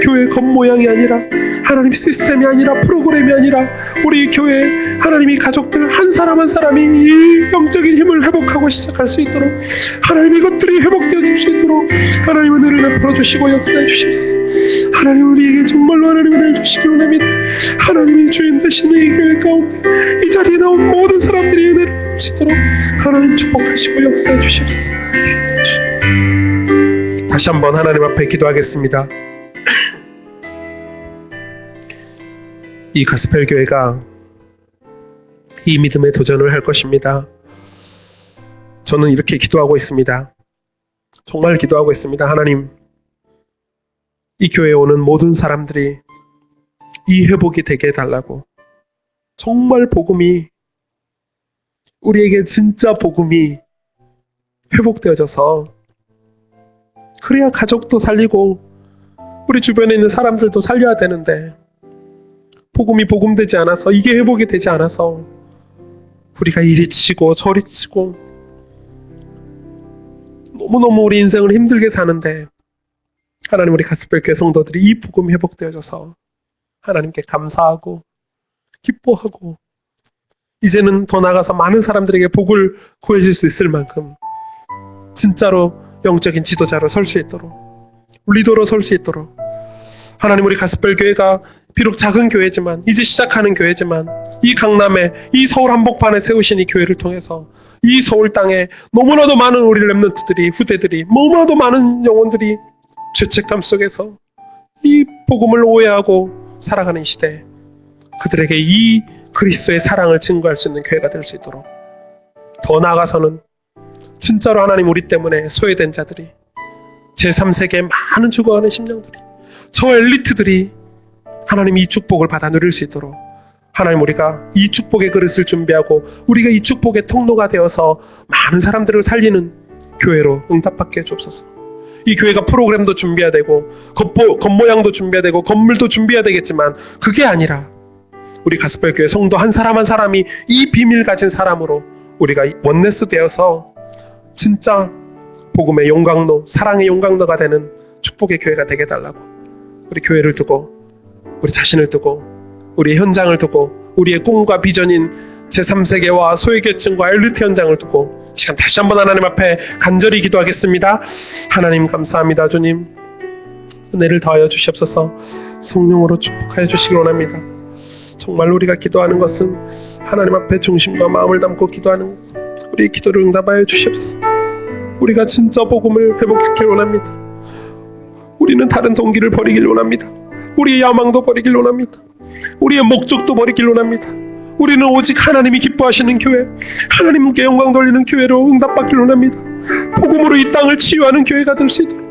교회 겉모양이 아니라, 하나님 시스템이 아니라, 프로그램이 아니라, 우리 교회 하나님이 가족들 한 사람 한 사람이 이 영적인 힘을 회복하고 시작할 수 있도록, 하나님 이것들이 회복되어 줄 수 있도록 하나님 은혜를 베풀어 주시고 역사해 주시옵소서. 하나님, 우리에게 정말로 하나님 은혜를 주시길 원합니다. 하나님이 주인 되시는 이 교회 가운데 이 자리에 나온 모든 사람들이 은혜를 받을 수 있도록 하나님 축복하시고 역사해 주시옵소서. 다시 한번 하나님 앞에 기도하겠습니다. 이 가스펠 교회가 이 믿음의 도전을 할 것입니다. 저는 이렇게 기도하고 있습니다. 정말 기도하고 있습니다. 하나님, 이 교회에 오는 모든 사람들이 이 회복이 되게 해달라고, 정말 복음이, 우리에게 진짜 복음이 회복되어져서, 그래야 가족도 살리고 우리 주변에 있는 사람들도 살려야 되는데, 복음이 복음되지 않아서, 이게 회복이 되지 않아서 우리가 이리 치고 저리 치고 너무너무 우리 인생을 힘들게 사는데, 하나님, 우리 가스펠교회 성도들이 이 복음이 회복되어져서 하나님께 감사하고 기뻐하고, 이제는 더 나아가서 많은 사람들에게 복을 구해줄 수 있을 만큼 진짜로 영적인 지도자로 설 수 있도록, 리더로 설 수 있도록, 하나님, 우리 가스펠교회가 비록 작은 교회지만, 이제 시작하는 교회지만, 이 강남에, 이 서울 한복판에 세우신 이 교회를 통해서 이 서울 땅에 너무나도 많은 우리 렘넌트들이, 후대들이, 너무나도 많은 영혼들이 죄책감 속에서 이 복음을 오해하고 살아가는 시대에 그들에게 이 그리스도의 사랑을 증거할 수 있는 교회가 될 수 있도록, 더 나아가서는 진짜로 하나님, 우리 때문에 소외된 자들이, 제3세계에 많은 죽어가는 심령들이, 저 엘리트들이 하나님 이 축복을 받아 누릴 수 있도록, 하나님, 우리가 이 축복의 그릇을 준비하고 우리가 이 축복의 통로가 되어서 많은 사람들을 살리는 교회로 응답받게 해주옵소서. 이 교회가 프로그램도 준비해야 되고, 겉모양도 준비해야 되고, 건물도 준비해야 되겠지만, 그게 아니라 우리 가스펠교회 성도 한 사람 한 사람이 이 비밀 가진 사람으로 우리가 원네스 되어서 진짜 복음의 용광로, 사랑의 용광로가 되는 축복의 교회가 되게 해달라고, 우리 교회를 두고, 우리 자신을 두고, 우리의 현장을 두고, 우리의 꿈과 비전인 제3세계와 소외계층과 엘리트 현장을 두고 시간 다시 한번 하나님 앞에 간절히 기도하겠습니다. 하나님, 감사합니다. 주님, 은혜를 더하여 주시옵소서. 성령으로 축복하여 주시길 원합니다. 정말 우리가 기도하는 것은 하나님 앞에 중심과 마음을 담고 기도하는, 우리의 기도를 응답하여 주시옵소서. 우리가 진짜 복음을 회복시키길 원합니다. 우리는 다른 동기를 버리길 원합니다. 우리의 야망도 버리길 원합니다. 우리의 목적도 버리길 원합니다. 우리는 오직 하나님이 기뻐하시는 교회, 하나님께 영광 돌리는 교회로 응답받길 원합니다. 복음으로 이 땅을 치유하는 교회가 될 수 있도록,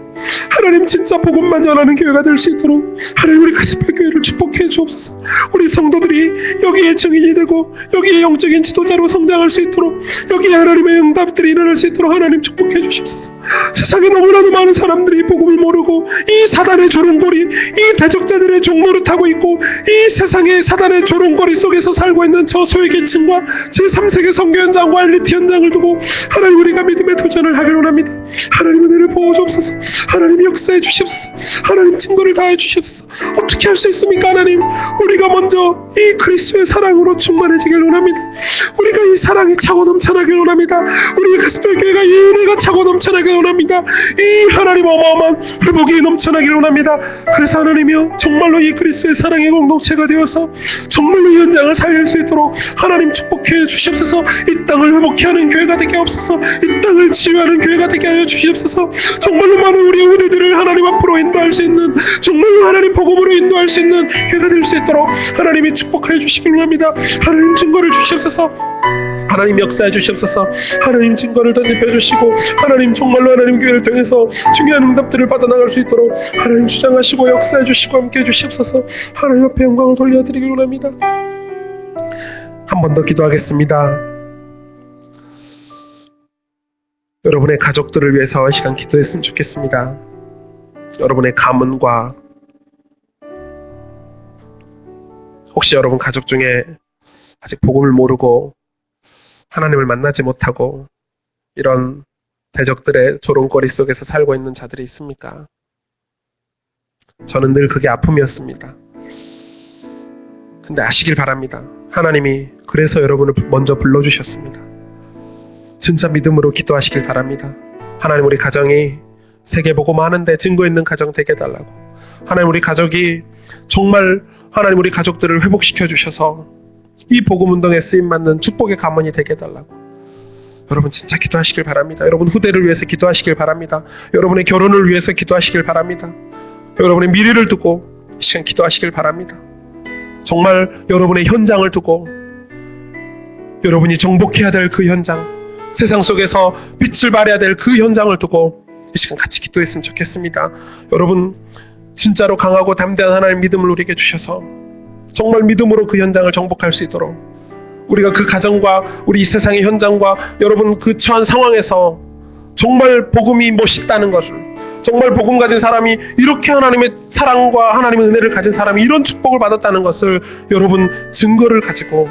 하나님 진짜 복음만 전하는 교회가 될 수 있도록 하나님, 우리 가스펠 교회를 축복해 주옵소서. 우리 성도들이 여기에 증인이 되고 여기에 영적인 지도자로 성장할 수 있도록, 여기에 하나님의 응답들이 일어날 수 있도록 하나님 축복해 주십소서. 세상에 너무나도 많은 사람들이 복음을 모르고 이 사단의 조롱거리, 이 대적자들의 종로를 타고 있고, 이 세상의 사단의 조롱거리 속에서 살고 있는 저 소외계층과 제3세계 선교 현장과 엘리트 현장을 두고 하나님, 우리가 믿음의 도전을 하길 원합니다. 하나님, 은혜를 부어주옵소서. 하나님, 역사해 주시옵소서. 하나님, 증거를 다해 주시옵소서. 어떻게 할 수 있습니까? 하나님, 우리가 먼저 이 그리스도의 사랑으로 충만해지길 원합니다. 우리가 이 사랑이 차고 넘쳐나길 원합니다. 우리의 가스펠 교회가 이 은혜가 차고 넘쳐나길 원합니다. 이 하나님 어마어마한 회복이 넘쳐나길 원합니다. 그래서 하나님이여, 정말로 이 그리스도의 사랑의 공동체가 되어서 정말로 이 현장을 살릴 수 있도록 하나님 축복해 주시옵소서. 이 땅을 회복케 하는 교회가 되게 하옵소서. 이 땅을 치유하는 교회가 되게 하여 주시옵소서. 정말로 많은 우리의 은혜들을 하나님 앞으로 인도할 수 있는, 정말로 하나님 복음으로 인도할 수 있는 교회가 될 수 있도록 하나님이 축복하여 주시길 원합니다. 하나님, 증거를 주시옵소서. 하나님, 역사해 주시옵소서. 하나님, 증거를 덧입혀 주시고, 하나님 정말로 하나님 교회를 통해서 중요한 응답들을 받아나갈 수 있도록 하나님 주장하시고 역사해 주시고 함께해 주시옵소서. 하나님 앞에 영광을 돌려드리길 원합니다. 한 번 더 기도하겠습니다. 여러분의 가족들을 위해서 이 시간 기도했으면 좋겠습니다. 여러분의 가문과, 혹시 여러분 가족 중에 아직 복음을 모르고 하나님을 만나지 못하고 이런 대적들의 조롱거리 속에서 살고 있는 자들이 있습니까? 저는 늘 그게 아픔이었습니다. 근데 아시길 바랍니다. 하나님이 그래서 여러분을 먼저 불러주셨습니다. 진짜 믿음으로 기도하시길 바랍니다. 하나님, 우리 가정이 세계복음 하는데 증거 있는 가정 되게 해달라고. 하나님, 우리 가족이 정말 하나님 우리 가족들을 회복시켜 주셔서 이 복음운동에 쓰임받는 축복의 가문이 되게 해달라고. 여러분 진짜 기도하시길 바랍니다. 여러분 후대를 위해서 기도하시길 바랍니다. 여러분의 결혼을 위해서 기도하시길 바랍니다. 여러분의 미래를 두고 이 시간 기도하시길 바랍니다. 정말 여러분의 현장을 두고 여러분이 정복해야 될 그 현장, 세상 속에서 빛을 발해야 될 그 현장을 두고 이 시간 같이 기도했으면 좋겠습니다. 여러분 진짜로 강하고 담대한 하나님 믿음을 우리에게 주셔서 정말 믿음으로 그 현장을 정복할 수 있도록 우리가 그 가정과 우리 이 세상의 현장과 여러분 그 처한 상황에서 정말 복음이 멋있다는 것을, 정말 복음 가진 사람이 이렇게 하나님의 사랑과 하나님의 은혜를 가진 사람이 이런 축복을 받았다는 것을 여러분 증거를 가지고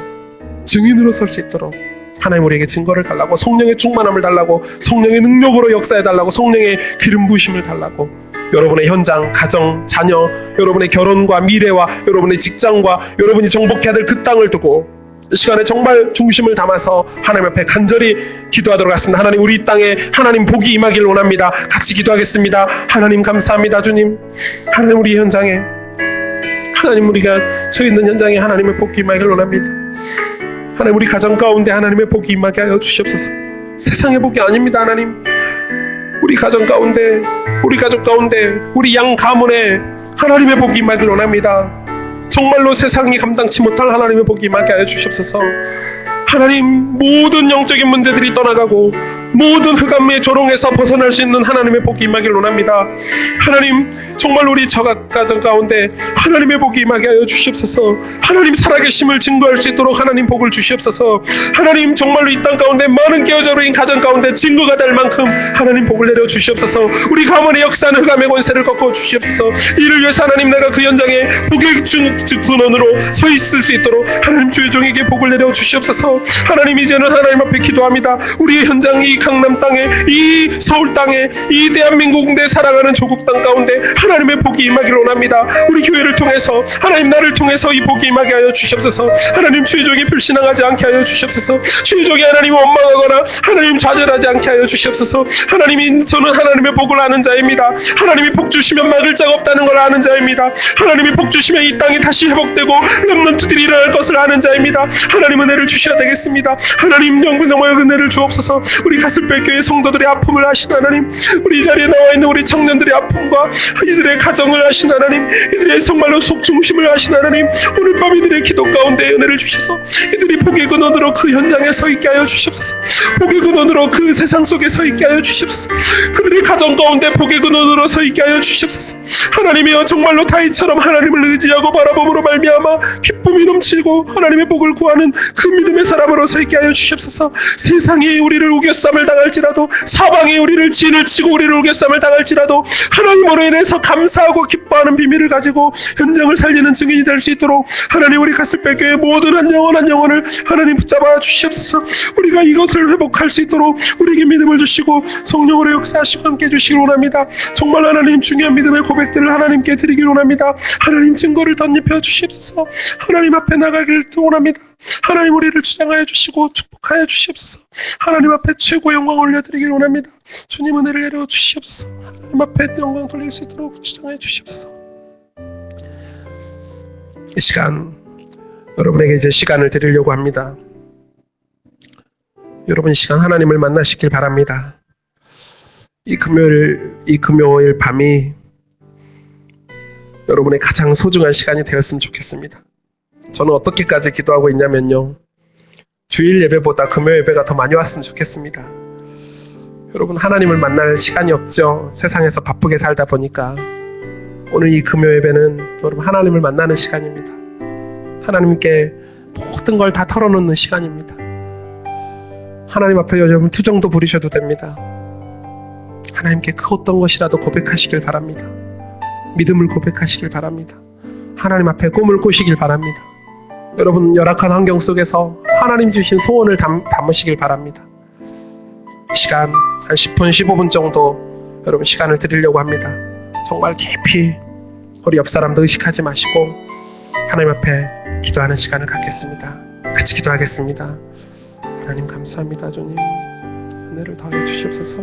증인으로 설 수 있도록 하나님 우리에게 증거를 달라고, 성령의 충만함을 달라고, 성령의 능력으로 역사해 달라고, 성령의 기름 부으심을 달라고, 여러분의 현장, 가정, 자녀, 여러분의 결혼과 미래와 여러분의 직장과 여러분이 정복해야 될 그 땅을 두고 이 시간에 정말 중심을 담아서 하나님 앞에 간절히 기도하도록 하겠습니다. 하나님, 우리 땅에 하나님 복이 임하길 원합니다. 같이 기도하겠습니다. 하나님 감사합니다. 주님, 하나님 우리 현장에, 하나님 우리가 서 있는 현장에 하나님의 복이 임하길 원합니다. 하나님 우리 가정 가운데 하나님의 복이 임하게 하여 주시옵소서. 세상의 복이 아닙니다. 하나님, 우리 가정 가운데, 우리 가족 가운데, 우리 양 가문에 하나님의 복이 임하길 원합니다. 정말로 세상이 감당치 못할 하나님의 복이 임하게 하여 주시옵소서. 하나님, 모든 영적인 문제들이 떠나가고 모든 흑암의 조롱에서 벗어날 수 있는 하나님의 복이 임하길 원합니다. 하나님, 정말 우리 저각 가정 가운데 하나님의 복이 임하게 하여 주시옵소서. 하나님 살아계심을 증거할 수 있도록 하나님 복을 주시옵소서. 하나님, 정말로 이 땅 가운데 많은 깨어져 버린 가정 가운데 증거가 될 만큼 하나님 복을 내려 주시옵소서. 우리 가문의 역사는 흑암의 권세를 꺾어 주시옵소서. 이를 위해서 하나님, 내가 그 현장에 복의 근원으로 서 있을 수 있도록 하나님 주의 종에게 복을 내려 주시옵소서. 하나님, 이제는 하나님 앞에 기도합니다. 우리의 현장, 이 강남 땅에, 이 서울 땅에, 이 대한민국 내 사랑하는 조국 땅 가운데 하나님의 복이 임하기를 원합니다. 우리 교회를 통해서 하나님, 나를 통해서 이 복이 임하게 하여 주시옵소서. 하나님, 주의 종이 불신앙하지 않게 하여 주시옵소서. 주의 종이 하나님 원망하거나 하나님 좌절하지 않게 하여 주시옵소서. 하나님이, 저는 하나님의 복을 아는 자입니다. 하나님이 복 주시면 막을 자가 없다는 걸 아는 자입니다. 하나님이 복 주시면 이 땅이 다시 회복되고 렘넌트들이 일어날 것을 아는 자입니다. 하나님 은혜를 주셔야 되겠습니다. 하나님, 영광의 은혜를 주옵소서. 우리 가슴뺄교회 성도들의 아픔을 아신 하나님, 우리 이 자리에 나와 있는 우리 청년들의 아픔과 이들의 가정을 아신 하나님, 이들의 정말로 속중심을 아신 하나님, 오늘 밤 이들의 기도 가운데 은혜를 주셔서 이들이 복의 근원으로 그 현장에 서 있게 하여 주시옵소서. 복의 근원으로 그 세상 속에 서 있게 하여 주시옵소서. 그들의 가정 가운데 복의 근원으로 서 있게 하여 주시옵소서. 하나님이여, 정말로 다윗처럼 하나님을 의지하고 바라봄으로 말미암아 기쁨이 넘치고 하나님의 복을 구하는 그 믿음의 사람으로 서 있게 하여 주시옵소서. 세상이 우리를 우겨쌈을 당할지라도, 사방이 우리를 진을 치고 우리를 우겨쌈을 당할지라도 하나님으로 인해서 감사하고 기뻐하는 비밀을 가지고 현장을 살리는 증인이 될 수 있도록 하나님, 우리 가슴뺄교회 모든 한 영혼 한 영혼을 하나님 붙잡아 주시옵소서. 우리가 이것을 회복할 수 있도록 우리에게 믿음을 주시고 성령으로 역사하시고 함께 해주시길 원합니다. 정말 하나님, 중요한 믿음의 고백들을 하나님께 드리길 원합니다. 하나님, 증거를 덧입혀 주시옵소서. 하나님 앞에 나가길 원합니다. 하나님, 우리를 주장하여 주시고 축복하여 주시옵소서. 하나님 앞에 최고 영광 올려드리길 원합니다. 주님, 은혜를 내려 주시옵소서. 하나님 앞에 영광 돌릴 수 있도록 주장하여 주시옵소서. 이 시간 여러분에게 이제 시간을 드리려고 합니다. 여러분, 이 시간 하나님을 만나시길 바랍니다. 이 금요일 밤이 여러분의 가장 소중한 시간이 되었으면 좋겠습니다. 저는 어떻게까지 기도하고 있냐면요, 주일 예배보다 금요 예배가 더 많이 왔으면 좋겠습니다. 여러분, 하나님을 만날 시간이 없죠. 세상에서 바쁘게 살다 보니까. 오늘 이 금요 예배는 여러분 하나님을 만나는 시간입니다. 하나님께 모든 걸 다 털어놓는 시간입니다. 하나님 앞에 여러분 투정도 부리셔도 됩니다. 하나님께 그 어떤 것이라도 고백하시길 바랍니다. 믿음을 고백하시길 바랍니다. 하나님 앞에 꿈을 꾸시길 바랍니다. 여러분, 열악한 환경 속에서 하나님 주신 소원을 담으시길 바랍니다. 시간 한 10분, 15분 정도 여러분 시간을 드리려고 합니다. 정말 깊이 우리 옆 사람도 의식하지 마시고 하나님 앞에 기도하는 시간을 갖겠습니다. 같이 기도하겠습니다. 하나님 감사합니다. 주님 은혜를 더해 주시옵소서.